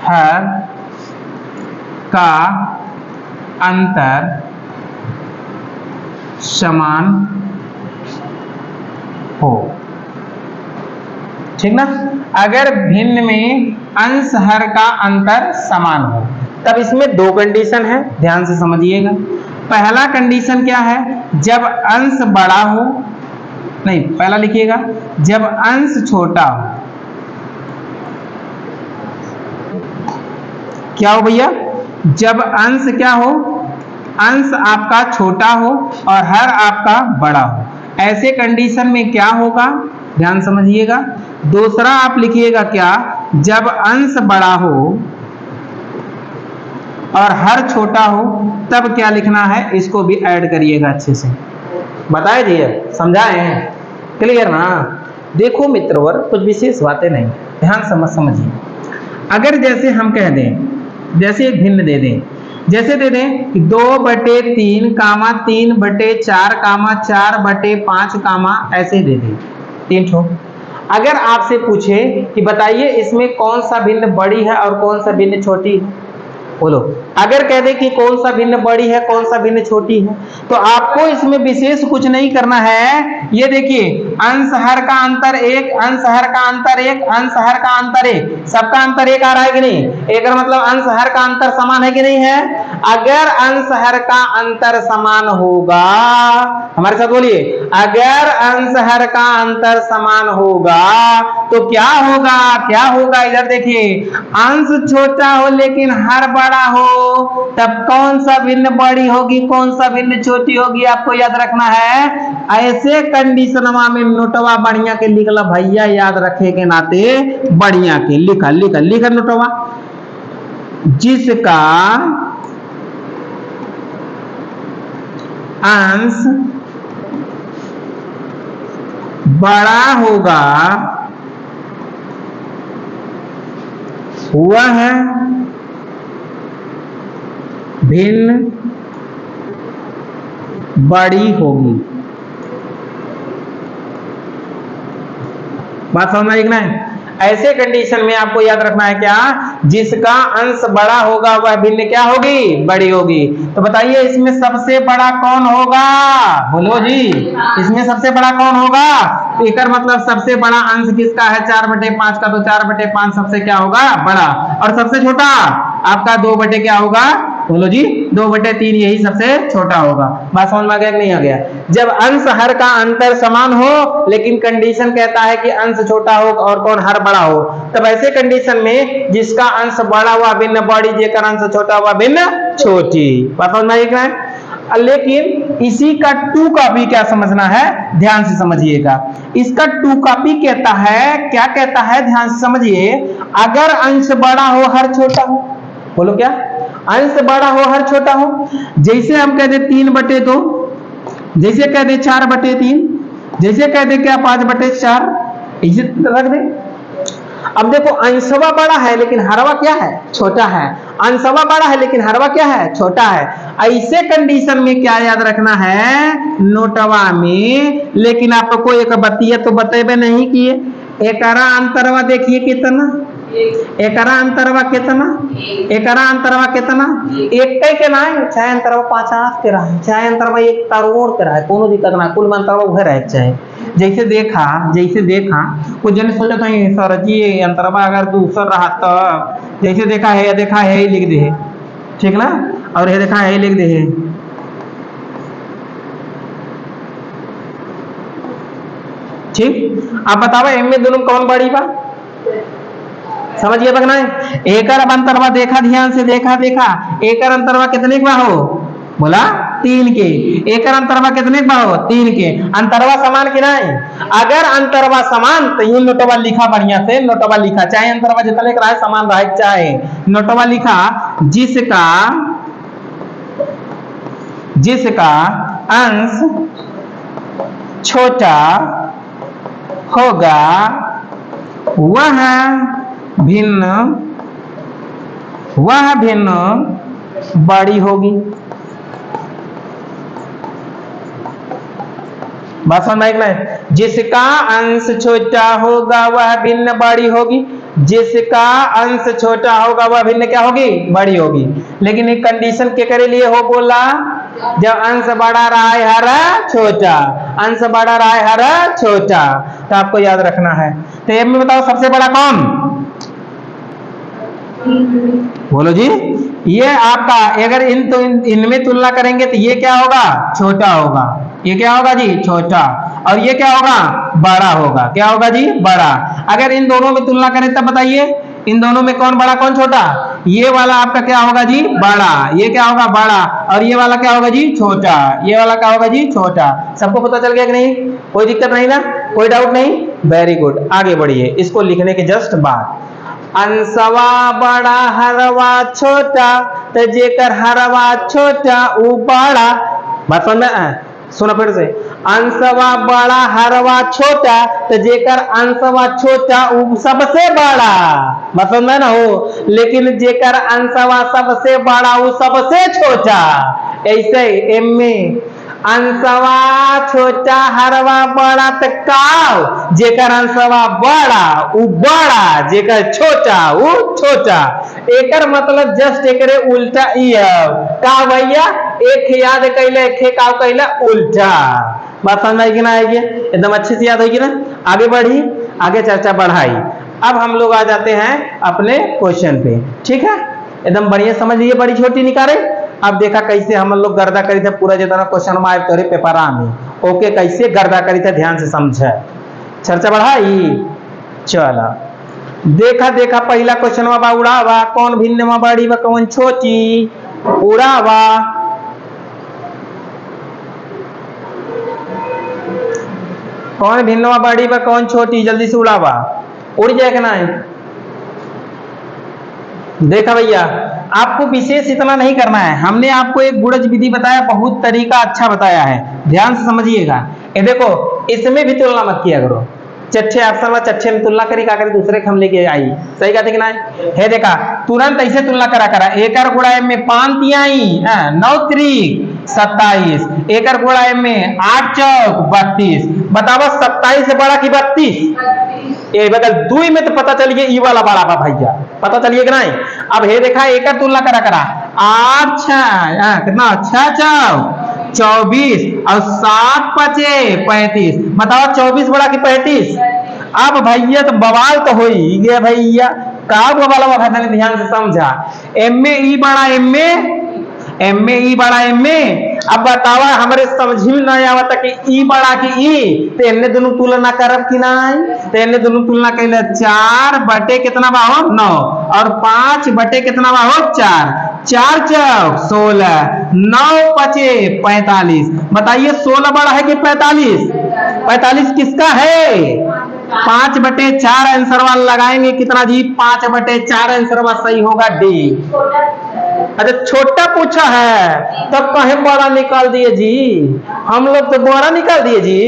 A: हर का अंतर समान हो। ठीक ना? अगर भिन्न में अंश हर का अंतर समान हो, तब इसमें दो कंडीशन है, ध्यान से समझिएगा। पहला कंडीशन क्या है? जब अंश बड़ा हो, नहीं पहला लिखिएगा, जब अंश छोटा हो। क्या हो भैया? जब अंश क्या हो? अंश आपका छोटा हो और हर आपका बड़ा हो। ऐसे कंडीशन में क्या होगा? ध्यान समझिएगा। दूसरा आप लिखिएगा क्या? जब अंश बड़ा हो और हर छोटा हो, तब क्या लिखना है? इसको भी ऐड करिएगा अच्छे से। बताए जी, समझाएं? क्लियर ना? देखो मित्रवर, कुछ विशेष बातें नहीं, ध्यान समझिए। अगर जैसे हम कह दें, जैसे एक भिन्न दे दें, जैसे दे दें कि 2/3 कामा 3/4 कामा 4/5 कामा, ऐसे दे दें 3 ठो। अगर आपसे पूछे कि बताइए इसमें कौन सा भिन्न बड़ी है और कौन सा भिन्न छोटी है, बोलो। अगर कह दे कि कौन सा भिन्न बड़ी है, कौन सा भिन्न छोटी है, तो आपको इसमें विशेष कुछ नहीं करना है। ये देखिए, अंश हर का अंतर 1, अंश हर का अंतर 1, अंश हर का अंतर 1, सबका अंतर 1 आ रहा है कि नहीं? एक मतलब अंश हर का अंतर समान है कि नहीं है? अगर अंश हर का अंतर समान होगा, हमारे साथ बोलिए, अगर अंश हर का अंतर समान होगा तो क्या होगा? क्या होगा? इधर देखिए, अंश छोटा हो लेकिन हर बड़ा हो, तब कौन सा भिन्न बड़ी होगी, कौन सा भिन्न छोटी होगी? आपको याद रखना है। ऐसे कंडीशनवा में नोटवा बढ़िया के लिखला भैया, याद रखे के नाते बढ़िया के लिखा लिखा लिखा नोटवा। जिसका अंश बड़ा होगा वह भिन्न बड़ी होगी। बात समझ में आई? ऐसे कंडीशन में आपको याद रखना है क्या? जिसका अंश बड़ा होगा वह भिन्न क्या होगी, बड़ी होगी। तो बताइए इसमें सबसे बड़ा कौन होगा, बोलो जी, इसमें सबसे बड़ा कौन होगा। एक मतलब सबसे बड़ा अंश किसका है 4/5 का, तो 4/5 सबसे क्या होगा, बड़ा। और सबसे छोटा आपका 2 क्या होगा, बोलो जी 2/3, यही सबसे छोटा होगा। बात समझ में आ गया कि नहीं आ गया। जब अंश हर का अंतर समान हो लेकिन कंडीशन कहता है कि अंश छोटा हो और कौन हर बड़ा हो, तब ऐसे कंडीशन में जिसका अंश बड़ा हुआ भिन्न बड़ी, जेकर अंश छोटा हुआ भिन्न छोटी। बात समझ में आ गया। लेकिन इसी का 2 कॉपी क्या समझना है, ध्यान से समझिएगा। इसका 2 कॉपी कहता है, क्या कहता है, ध्यान से समझिए। अगर अंश बड़ा हो हर छोटा हो, बोलो क्या, अंश बड़ा हो हर छोटा हो। जैसे हम कह दे 3/2, जैसे कह दे 4/3, जैसे कह दे क्या 5/4, इसे रख दे। अब देखो अंशवा बड़ा है लेकिन हरवा क्या है, छोटा है। अंशवा बड़ा है लेकिन हरवा क्या है, छोटा है। ऐसे कंडीशन में क्या याद रखना है, नोटवा में, लेकिन आपको एक बतिया तो बतेबे नहीं किए। एकरा अंतरवा देखिए कितना, एकरा अंतरवा कितना, एकरा अंतरवा कितना, एक के ना है, चाहे अंतरवा 50 के रहा, चाहे अंतरवा 1 करोड़ के रहा, कोनो दिक्कत ना, कुल में अंतरवा उहे रहे चाहे। जैसे देखा कुछ जन सोचा था सर जी अंतरवा अगर दूसर रहा तो, जैसे देखा है ही लिख दे, ठीक ना, और ये देखा है ही लिख दे। ठीक, आप बताओ इनमें दोनों कौन बड़ी बा, समझिए तक ना। एकर अंतरवा देखा, ध्यान से देखा, एकर अंतरवा कितने का हो, बोला 3 के। एकर अंतरवा कितने का हो, 3 के। अंतरवा समान कि नहीं, अगर अंतरवा समान तो ये नोटवा लिखा बढ़िया से, नोटवा लिखा, चाहे अंतरवा जितने का रहे समान रहे, चाहे नोटवा लिखा जिसका अंश छोटा होगा वह भिन्न बड़ी होगी। बात समझ में आई? जिसका अंश छोटा होगा वह भिन्न बड़ी होगी, जिसका अंश छोटा होगा वह भिन्न क्या होगी, बड़ी होगी। लेकिन एक कंडीशन के करे लिए हो, बोला जब अंश बड़ा रहा है हर छोटा, अंश बड़ा रहा है हर छोटा, तो आपको याद रखना है। तो ये में बताओ सबसे बड़ा कौन, बोलो जी। ये आपका अगर इनमें तुलना करेंगे तो ये क्या होगा, छोटा होगा, ये क्या होगा जी, छोटा, और ये क्या होगा, बड़ा होगा। क्या होगा जी, बड़ा। अगर इन दोनों में तुलना करें तब बताइए इन दोनों में कौन बड़ा कौन छोटा, ये वाला आपका क्या होगा जी, बड़ा, ये क्या होगा, बड़ा, और ये वाला क्या होगा जी, छोटा, ये वाला क्या होगा जी, छोटा। सबको पता चल गया कि नहीं, कोई दिक्कत नहीं ना, कोई डाउट नहीं, वेरी गुड। आगे बढ़िए, इसको लिखने के जस्ट बाद, अंशवा बड़ा हरवा छोटा, तो जेकर हरवा छोटा उ बड़ा। बात समझ में, सुना फिर से, अंशवा बड़ा हरवा छोटा, तो जेकर अंशवा छोटा उ सबसे बड़ा। बात समझ में ना हो, लेकिन जेकर अंशवा सबसे बड़ा उ सबसे छोटा। ऐसे एम में अंशवा छोटा हरवा बड़ा, तो का जेकर अंशवा बड़ा उ बड़ा, जेकर छोटा उ छोटा। एकर मतलब जस्ट एकरे उल्टा ई है का भैया, एक याद कैले, एक का कैले उल्टा। बात समझ आएगी ना, आएगी एकदम अच्छे से याद होगी ना। आगे बढ़ी, आगे चर्चा बढ़ाई। अब हम लोग आ जाते हैं अपने क्वेश्चन पे, ठीक है, एकदम बढ़िया समझ लीजिए, बड़ी छोटी निकाले। अब देखा कैसे हम लोग गर्दा करी थे, पूरा जितना क्वेश्चन में आए तोरे पेपर में ओके, कैसे गर्दा करी थे, ध्यान से समझे, चर्चा बढ़ाई। चला देखा पहला क्वेश्चन बा, उड़ावा कौन भिन्न में बड़ी बा कौन छोटी, उड़ावा कौन भिन्न में बड़ी बा कौन छोटी, जल्दी से उड़ावा, उड़ जाए कि नहीं। देखा भैया, आपको विशेष इतना नहीं करना है, हमने आपको एक गुणज विधि बताया, बहुत तरीका अच्छा बताया है, ध्यान से समझिएगा। ये देखो इसमें भी तुलना मत किया करो, चट्ठे ऑप्शन में चट्ठे में तुलना करी, का करी दूसरे हम लेके आई, सही कहते कि ना है। देखा तुरंत ऐसे तुलना करा, एकर गुणा में 5 तिहाई 9 त्रिक 27, एकर गुणा में 8 चौक 32। बताओ 27 से बड़ा कि 32, ये बगल दुई में तो पता चलिए ई वाला बड़ा बा भैया, पता चलिए कि नहीं। अब हे देखा एक तुलना करा करा 8 6 कितना 6 4 24 और 7 5 35। बताओ 24 बड़ा कि 35। अब भैया तो बवाल तो हो ही गया भैया, का बवाल हुआ था, ध्यान से समझा। एम में ई बड़ा एम में ई बड़ा एम में। अब बतावा हमारे समझ में नहीं आवता कि ई बड़ा कि ई, तो इन्हें दोनों तुलना करब कि नहीं, तो इन्हें दोनों तुलना कैले 4 बटे कितना बा हो 9 और 5 बटे कितना बा हो 4, 4 चौक 16, 9 पचे 45। बताइए 16 बड़ा है कि 45। 45 किसका है? 5 बटे 4 आंसर वाला लगाएंगे कितना जी 5 बटे 4 आंसर वाला सही होगा डी। अच्छा छोटा पूछा है तब कहे बड़ा निकाल दिए जी, हम लोग तो बड़ा निकाल दिए जी।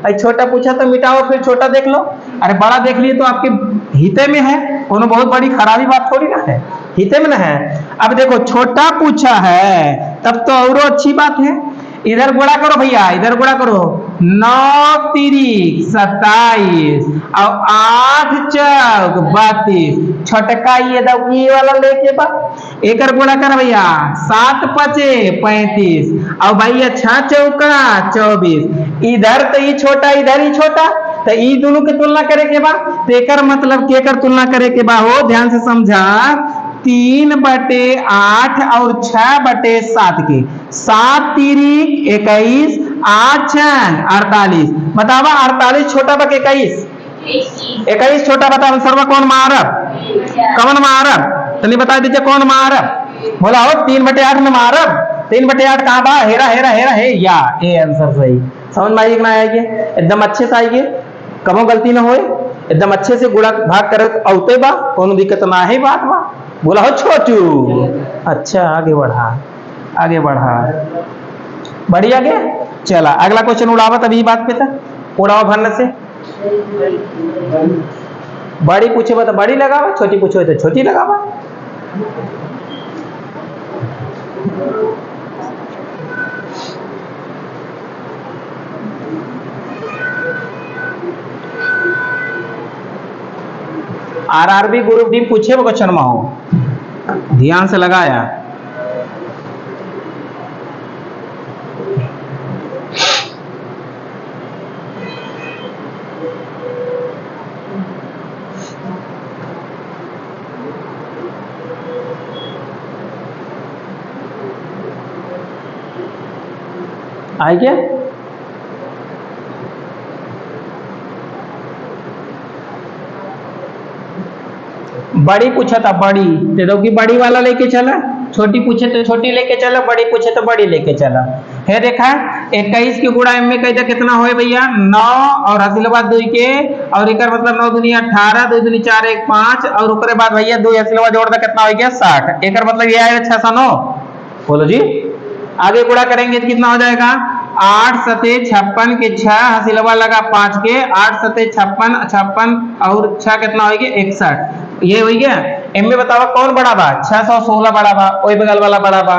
A: अरे छोटा पूछा तो मिटाओ फिर छोटा देख लो। अरे बड़ा देख लिए तो आपके हिते में है, कोनो बहुत बड़ी खराबी बात थोड़ी ना है, हिते में ना है। अब देखो छोटा पूछा है तब तो और अच्छी बात है। इधर गुणा करो भैया, इधर गुणा करो 9 3 27 और 8 चौक 32। छोटका ये दौकी वाला लेके बा एक गुणा कर भैया 7 5 35 और भैया 6 चौका 24। इधर तो ये छोटा इधर ही छोटा, तो ई दोनों की तुलना करे के बा, तो एकर मतलब के कर तुलना करे के बा हो, ध्यान से समझा। 3 बटे 8 और 6 बटे 7 के 7 3 21 8 6 48। बतावा 48 छोटा बा 21 छोटा बता सर्व कौन मारब, कौन मारब तो नहीं बता दीजिए कौन मारब। बोला हो 3 बटे 8 में मारब, 3 बटे 8 कहाँ बा, हेरा हेरा हेरा हे या ए आंसर सही। समझ में आइए ना आएगी, एकदम अच्छे से आइए, कमो गलती ना होए, एकदम अच्छे से गुणा भाग करे औते बा, कोनो दिक्कत ना है बात बा। बोला हो छोटू। अच्छा आगे बढ़ा, आगे बढ़ा, बढ़ी आगे चला। अगला क्वेश्चन उड़ावा तभी बात पे था, उड़ावा भरने से। बड़ी पूछे तो बड़ी लगावा, छोटी पूछे तो छोटी लगावा। आरआरबी ग्रुप डी पूछे वो क्वेश्चन में हो, ध्यान से लगाया। आई क्या? बड़ी पूछा था बड़ी, तो कि बड़ी वाला लेके चला, छोटी पूछे तो छोटी लेके चला, बड़ी पूछे तो बड़ी लेके चला। है देखा 21 की गुणा में कही कितना हो भैया 9 और हसीलवा 2 के और एक मतलब 9 दूनी 18 2 दूनी 4 1 5 और ऊपर बाद भैया 2 हसीलवा जोड़ दे कितना हो गया 60। एक मतलब ये आएगा 609। बोलो जी आगे गुणा करेंगे तो कितना हो जाएगा 8 सते 56 के 6 हसीलवा लगा 5 के 8 सते 56 56 और 6 कितना हो गया 61। ये हो गया। एम में बतावा कौन बड़ा बा 616 बड़ा बा, वही बगल वाला बड़ा बा।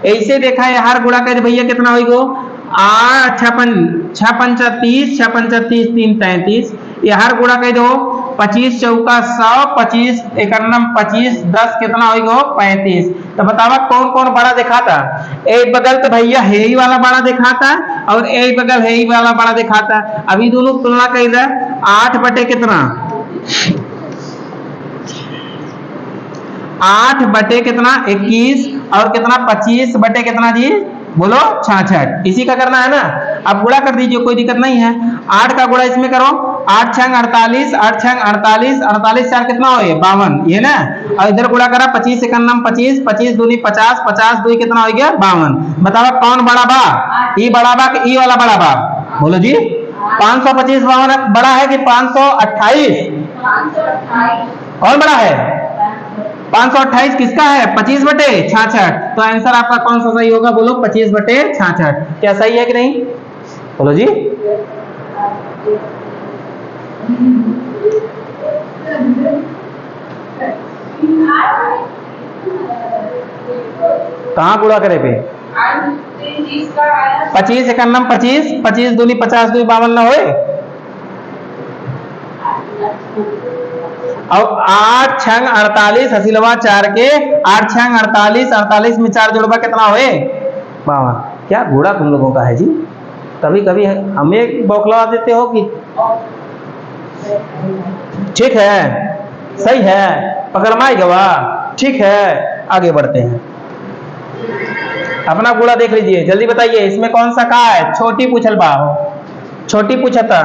A: ऐसे देखा है हर गुणा कर भैया कितना होगा 8 6 5 30 6 5 30 3 33। ये हर गुणा कर दो 25 चौका 100 25 एकन्नम 25 10 कितना होगा 35। तो बतावा कौन कौन बड़ा दिखाता। एक बगल तो भैया है ही वाला बड़ा दिखाता और एक बगल है ही वाला बड़ा दिखाता। अभी दोनों तुलना कर दे 8 बटे कितना 8 बटे कितना 21 और कितना 25 बटे कितना जी बोलो 66। इसी का करना है ना। अब गुणा कर दीजिए कोई दिक्कत नहीं है। 8 का गुणा इसमें करो 8 छंग 48 8 छंग 48 48 4 कितना हो 52 ये ना। और इधर गुणा करा 25 एकन्नम 25 25 दूनी 50 50 2 कितना हो गया 52। बताओ कौन बड़ा बा ई बड़ा बा कि ई वाला बड़ा बा। बोलो जी 525 52 बड़ा है कि 528 कौन बड़ा है 528 किसका है 25 बटे 66। तो आंसर आपका कौन सा सही होगा बोलो 25 बटे 66। क्या सही है कि नहीं बोलो जी। कहाँ गुणा करे पे 25 एकन्नम 25 25 दूनी 50 2 52 ना होए अब 8 छंग 48 हसीलवा 4 के 8 छंग 48, 48 में 4 जोड़बा कितना हुए? वाह, क्या घोड़ा तुम लोगों का है जी। कभी कभी हमें बौखला देते हो कि ठीक है, सही है, पकड़माई गवा, ठीक है। आगे बढ़ते हैं, अपना गुड़ा देख लीजिए, जल्दी बताइए इसमें कौन सा का है? छोटी पूछल बा हो, छोटी पूछता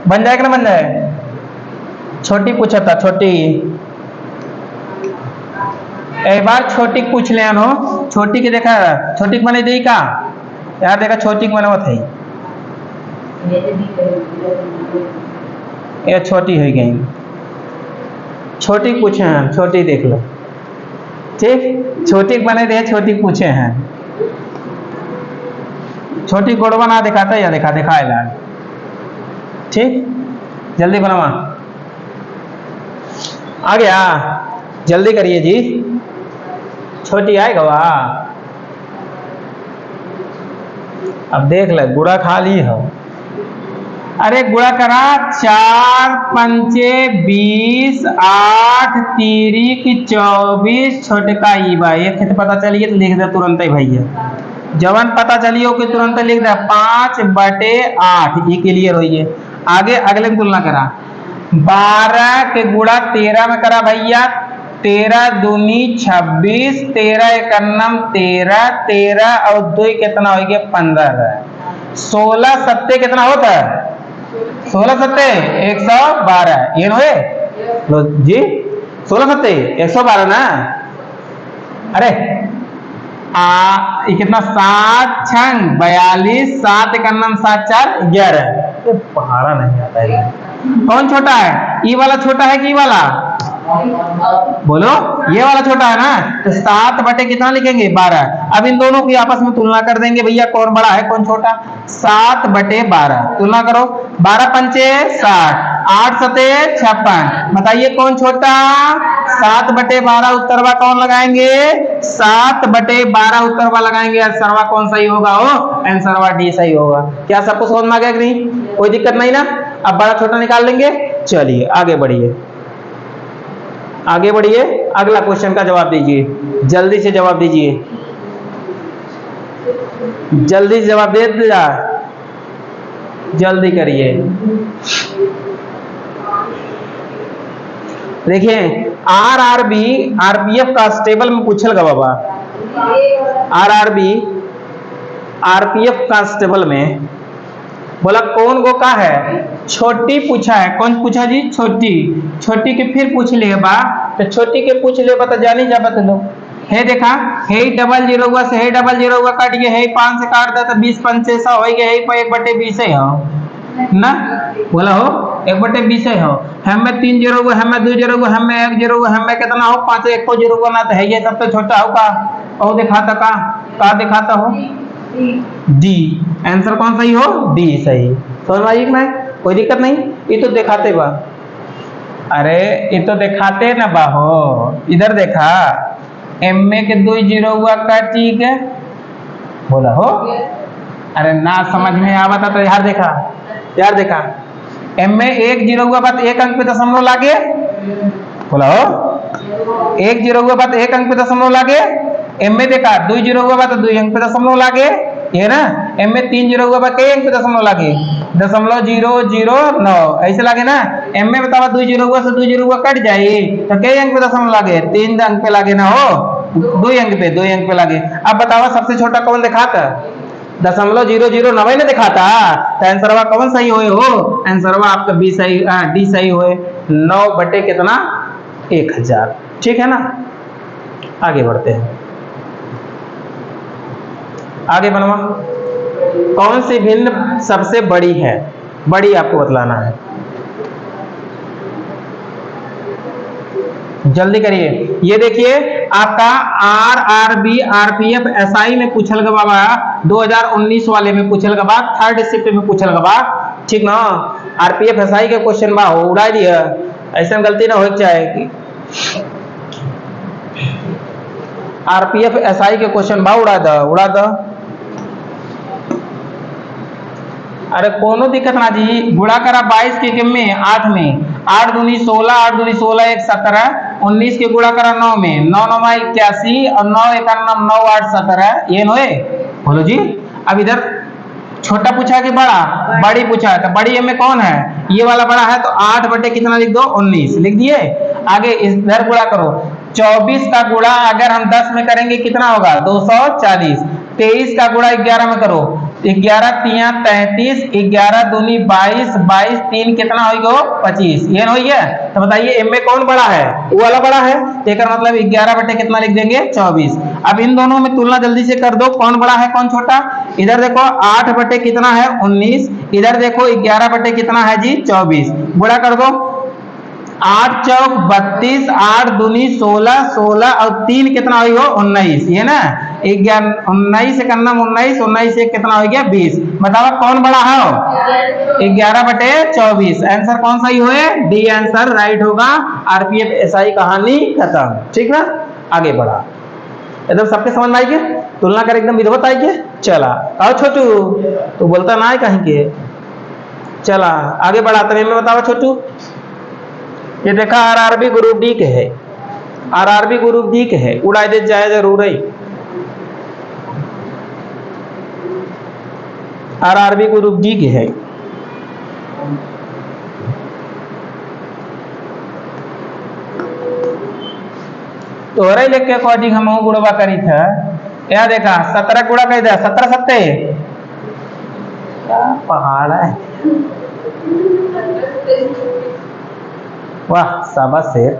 A: बन जाए कि ना बन जाए? छोटी पूछता, छोटी एक बार छोटी पूछ ले हो, छोटी के देखा, छोटी के बने दी का यार, देखा छोटी के बनवत है, ये छोटी हो गई, छोटी पूछे हैं, छोटी देख लो, ठीक। छोटी बने दे, छोटी पूछे हैं, छोटी गोड़वा ना दिखाता या दिखा दिखाएगा, ठीक। जल्दी बनवा, आ गया, जल्दी करिए जी, छोटी आएगा वाह। अब देख ले, गुड़ा खा ली हो, अरे गुड़ा करा, 4 पंचे 20, 8 तीरी की 24, छोटे का ई बा, ये खेत पता चलिए तो लिख दे तुरंत ही भैया, जवन पता चलिए कि तुरंत लिख दे 5/8, ये क्लियर होइए। आगे अगले में तुलना करा, 12 के गुड़ा 13 में करा भैया, 13 दूनी 26, 13 एकन्नम 13, 13 और 2 कितना हो गया 15, 16 सत्ते कितना होता है? 16 सत्ते 112, ये नो लो जी, 16 सत्ते 112 ना। अरे ये कितना, 7 छंग 42, 7 एकन्नम 7 4 11, पहाड़ा नहीं आता है। कौन छोटा है? ई वाला छोटा है कि ई वाला? बोलो, ये वाला छोटा है ना, तो 7 बटे कितना लिखेंगे 12। अब इन दोनों की आपस में तुलना कर देंगे भैया, कौन बड़ा है कौन छोटा। 7/12 तुलना करो, 12 पंचे 60, 8 सते 56, बताइए कौन छोटा? 7/12 उत्तरवा कौन लगाएंगे? 7/12 उत्तरवा लगाएंगे। आंसरवा कौन सही होगा? हो आंसरवा डी सही होगा। क्या सबको समझ में आ गया कि नहीं? कोई दिक्कत नहीं ना? अब बड़ा छोटा निकाल लेंगे। चलिए आगे बढ़िए, आगे बढ़िए, अगला क्वेश्चन का जवाब दीजिए, जल्दी से जवाब दीजिए, जल्दी से जवाब दे दिया, जल्दी करिए। देखिए आरआरबी आरपीएफ कांस्टेबल में पूछल गा बाबा, आरआरबी आरपीएफ कांस्टेबल में बोला कौन गो का है? छोटी पूछा है। कौन पूछा जी? छोटी। छोटी के फिर पूछ ले बा, तो छोटी के पूछ ले बा तो जानी जा बता लो। है देखा, है 00 हुआ से है 00 हुआ काट गया, है 5 से काट दे तो 20 पंचे 100 हो गया, है 1/20 है हो ना, बोला हो 1/20 है हो। हमें 3 0 हुआ, हमें 2 0 हुआ, हमें 1 0 हुआ, हमें कितना हो 5 1 को 0 हुआ ना, तो है ये सबसे छोटा हो का, और दिखाता का दिखाता हो डी। आंसर कौन सही हो? डी सही। समझ में कोई दिक्कत नहीं, ये तो दिखाते बा, अरे ये तो दिखाते ना बा हो, इधर देखा एम में के 2 0 हुआ का, ठीक है बोला हो। अरे ना समझ में आवा था तो यार देखा, यार देखा एम में 1 0 हुआ बात 1 अंक पे दशमलव लागे, बोला हो 1 0 हुआ बात 1 अंक पे दशमलव लागे। एम में देखा 2 0 हुआ बात 2 अंक पे दशमलव लागे, ये ना। एम में 3 0 हुआ बात कई अंक पे दशमलव लागे? 0.009 ऐसे लागे ना। एम में बतावा 2 0 हुआ से 2 0 हुआ कट जाए तो कई अंक पे दशमलव लागे? 3 अंक पे लागे ना हो, 2 अंक पे लागे। अब बतावा सबसे छोटा कौन दिखाता? 0.009 ने दिखाता, तो आंसरवा कौन सही होए हो? आंसरवा आपका बी सही, डी सही होए। 9 बटे कितना? 1000, ठीक है ना। आगे बढ़ते हैं, आगे बनवा। कौन सी भिन्न सबसे बड़ी है? बड़ी आपको बतलाना है, जल्दी करिए। ये देखिए आपका आरआरबी आरपीएफ एसआई में पूछल गवा बा, 2019 वाले में पूछल गवा, 3rd शिफ्ट में पूछल गवा, ठीक ना। आरपीएफ एसआई के क्वेश्चन बा हो, उड़ा दिया, ऐसा गलती ना हो चाहे। आरपीएफ एसआई के क्वेश्चन बा उड़ा द। अरे कोनो दिक्कत ना जी, गुणा करा 22 के में 8 में, 8 दूनी 16, 8 दूनी 16 1 17, 19 के गुणा करा 9 में, 9 9 81 और 9 1 9 8 17, ये नोए बोलो जी। अब इधर छोटा पूछा कि बड़ा, बड़ी पूछा है, तो बड़ी में कौन है, ये वाला बड़ा है, तो 8 बटे कितना लिख दो 19 लिख दिए। आगे इधर गुणा करो, 24 का गुणा अगर हम 10 में करेंगे कितना होगा 240, 23 का गुणा 11 में करो, 11 तिया 33, 11 दूनी 22, 22 3 कितना होगा 25, ये हो गया। तो बताइए एम में कौन बड़ा है, वो वाला बड़ा है, एक मतलब 11 बटे कितना लिख देंगे 24। अब इन दोनों में तुलना जल्दी से कर दो, कौन बड़ा है कौन छोटा। इधर देखो 8 बटे कितना है 19, इधर देखो 11 बटे कितना है जी 24, गुणा कर दो, 8 चौक 32, 8 दूनी 16, 16 और 3 कितना हो 19, ये ना 11 19 से करना 19, 19 से कितना हो गया 20। बताओ कौन बड़ा है 11 बटे 24। आंसर कौन सा ही हुए, डी आंसर राइट होगा। आरपीएफ एसआई कहानी खत्म, ठीक ना। आगे बढ़ा, एकदम सबके समझ में आई के तुलना कर एकदम विधवत आई के। चला आओ छोटू, तू बोलता ना है कहीं के, चला आगे बढ़ा। तब मैं बताओ छोटू, ये देखा आरआरबी ग्रुप डी के है, आरआरबी ग्रुप डी के है, उड़ाई दे जाए जरूर है। आरआरबी ग्रुप डी के है, तोहरा लिख के कोडी हम गुड़वा करी था। यह देखा 17 गुड़ा कह दिया, 17 सत्ते क्या पहाड़ है, वाह शाबाश शेर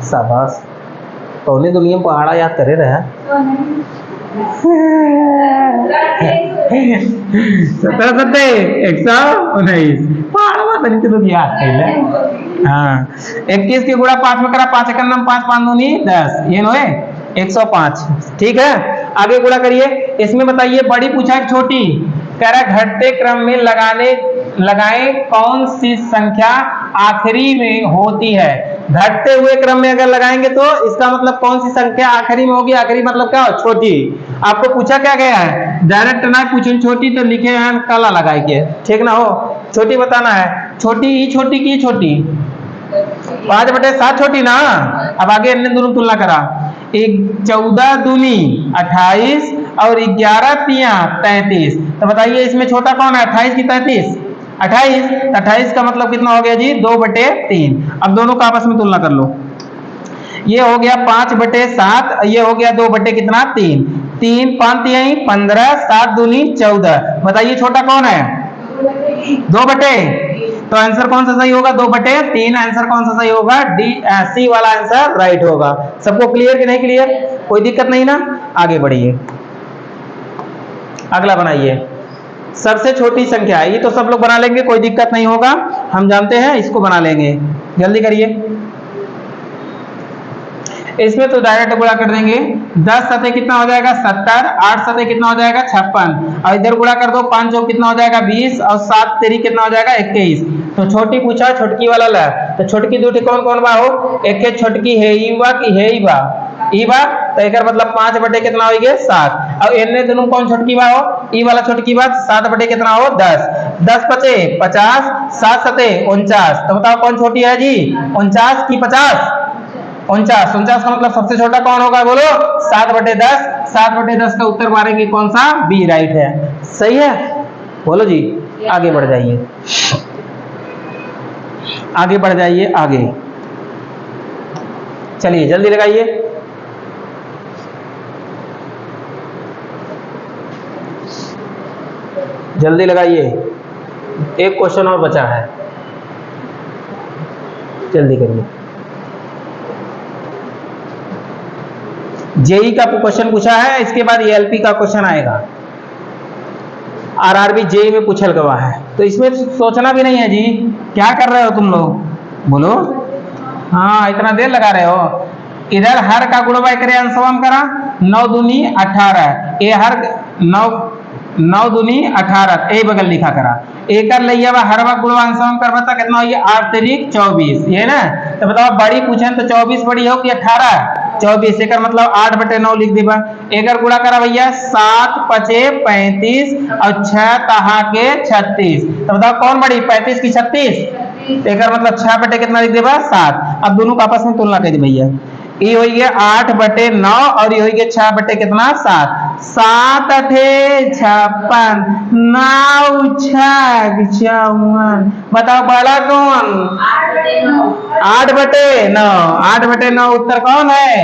A: शाबाश। कौने दुनिया में पहाड़ा याद करे रहे 17 सत्ते 119 पहाड़ा तनी तो याद कर। हाँ 21 के गुणा 5 में करा, 5 एक 5 5 दूनी 10, ये नो है 105, ठीक है। आगे गुणा करिए, इसमें बताइए बड़ी पूछा है छोटी, कह रहा घटते क्रम में लगाए कौन सी संख्या आखिरी में होती है। घटते हुए क्रम में अगर लगाएंगे तो इसका मतलब कौन सी संख्या आखिरी में होगी, आखिरी मतलब क्या हो छोटी। आपको पूछा क्या गया है, डायरेक्ट ना पूछे छोटी तो लिखे हैं काला लगाए के, ठीक ना हो। छोटी बताना है, छोटी ही छोटी की छोटी 5 बटे 7 छोटी ना। अब आगे हमने दोनों तुलना करा, 14 दूनी 28 और 11 तिया 33, तो बताइए इसमें छोटा कौन है 28 की 33, 28, 28 का मतलब कितना हो गया जी 2 बटे 3। अब दोनों का आपस में तुलना कर लो, ये हो गया 5 बटे 7, ये हो गया 2 बटे कितना 3, 3 5 तिहाई 15, 7 दूनी 14, बताइए छोटा कौन है 2 बटे, तो आंसर कौन सा सही होगा 2 बटे 3। आंसर कौन सा सही होगा, डी सी वाला आंसर राइट होगा। सबको क्लियर कि नहीं क्लियर, कोई दिक्कत नहीं ना। आगे बढ़िए, अगला बनाइए, सबसे छोटी संख्या, ये तो सब लोग बना लेंगे कोई दिक्कत नहीं होगा, हम जानते हैं इसको बना लेंगे। जल्दी करिए, इसमें तो डायरेक्ट गुणा कर देंगे, 10 सतह कितना हो जाएगा 70, 8 सतह कितना हो जाएगा 56, और इधर गुणा कर दो 5 चौक कितना हो जाएगा 20, और 7 तेरी कितना हो जाएगा 21। तो छोटी पूछा छोटकी वाला ला, तो छोटकी दूठी कौन कौन बा हो, एक छोटकी है ई बा कि है ई बा, तो एक मतलब 5 बटे कितना हो गए 7, और इनने दोनों कौन छोटकी बा हो, ई वाला छोटकी बा, 7 बटे कितना हो 10, 10 पचे 50, 7 सते 49, तो बताओ कौन छोटी है जी 49 की 50, 49 का मतलब सबसे छोटा कौन होगा बोलो 7 बटे 10, 7 बटे 10 का उत्तर मारेंगे कौन सा, बी राइट है, सही है। बोलो जी, आगे बढ़ जाइए, आगे बढ़ जाइए, आगे चलिए जल्दी लगाइए। जल्दी लगाइए, एक क्वेश्चन और बचा है, जल्दी करिए। जेई का क्वेश्चन पूछा है, इसके बाद एलपी का क्वेश्चन आएगा, आरआरबी जेई में पूछल गवा है, तो इसमें सोचना भी नहीं है जी। क्या कर रहे हो तुम लोग, बोलो। हाँ इतना देर लगा रहे हो, इधर हर का गुणवा करे अंशवम करा, 9 दूनी 18, ये हर 9 दूनी 18, ए बगल लिखा करा, एक लैया हर वक्त गुणवा अंशवम कर बता कितना हो, 8 तारीख 24, ये ना। तो बताओ बड़ी पूछे तो 24 बड़ी हो कि 18, 24, एक मतलब 8 बटे 9 लिख देबा। एक गुणा करा भैया 7 पचे 35 और 6 तहा के 36, तो बताओ कौन बड़ी 35 की 36, एक मतलब 6 बटे कितना लिख देगा 7। अब दोनों का आपस में तुलना कर दी भैया, ये हो गया 8 बटे 9 और ये हो गया 6 बटे कितना 7। 7 अठे 56, 9 छक 54। बताओ बड़ा कौन? 8 बटे 9। 8 बटे 9 उत्तर कौन है?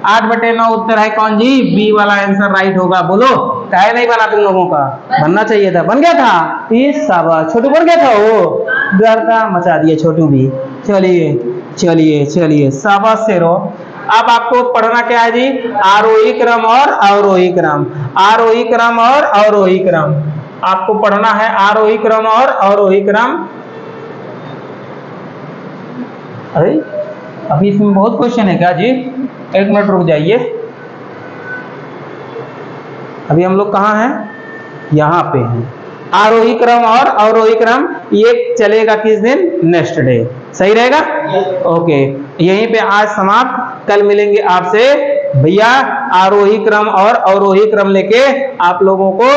A: 8 बटे 9 उत्तर है कौन जी? बी वाला आंसर राइट होगा। बोलो काहे नहीं बना तुम लोगों का? बनना चाहिए था। बन गया था? इस शाबाश, छोटू बन गया था, वो घर का मचा दिया छोटू भी। चलिए चलिए चलिए, शाबाश शेरो। अब आपको पढ़ना क्या है जी? आरोही क्रम और अवरोही क्रम। आरोही क्रम और अवरोही क्रम आपको पढ़ना है। आरोही क्रम और अवरोही क्रम। अरे अभी इसमें बहुत क्वेश्चन है क्या जी? एक मिनट रुक जाइए। अभी हम लोग कहाँ हैं? यहाँ पे हैं। आरोही क्रम और अवरोही क्रम ये चलेगा किस दिन? Next day. सही रहेगा? ओके, यहीं पे आज समाप्त। कल मिलेंगे आपसे भैया आरोही क्रम और अवरोही क्रम लेके आप लोगों को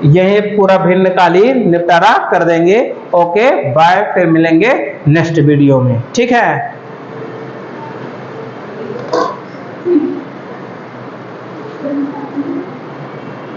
A: यही पूरा भिन्नकालीन निपटारा कर देंगे। ओके बाय, फिर मिलेंगे नेक्स्ट वीडियो में। ठीक है।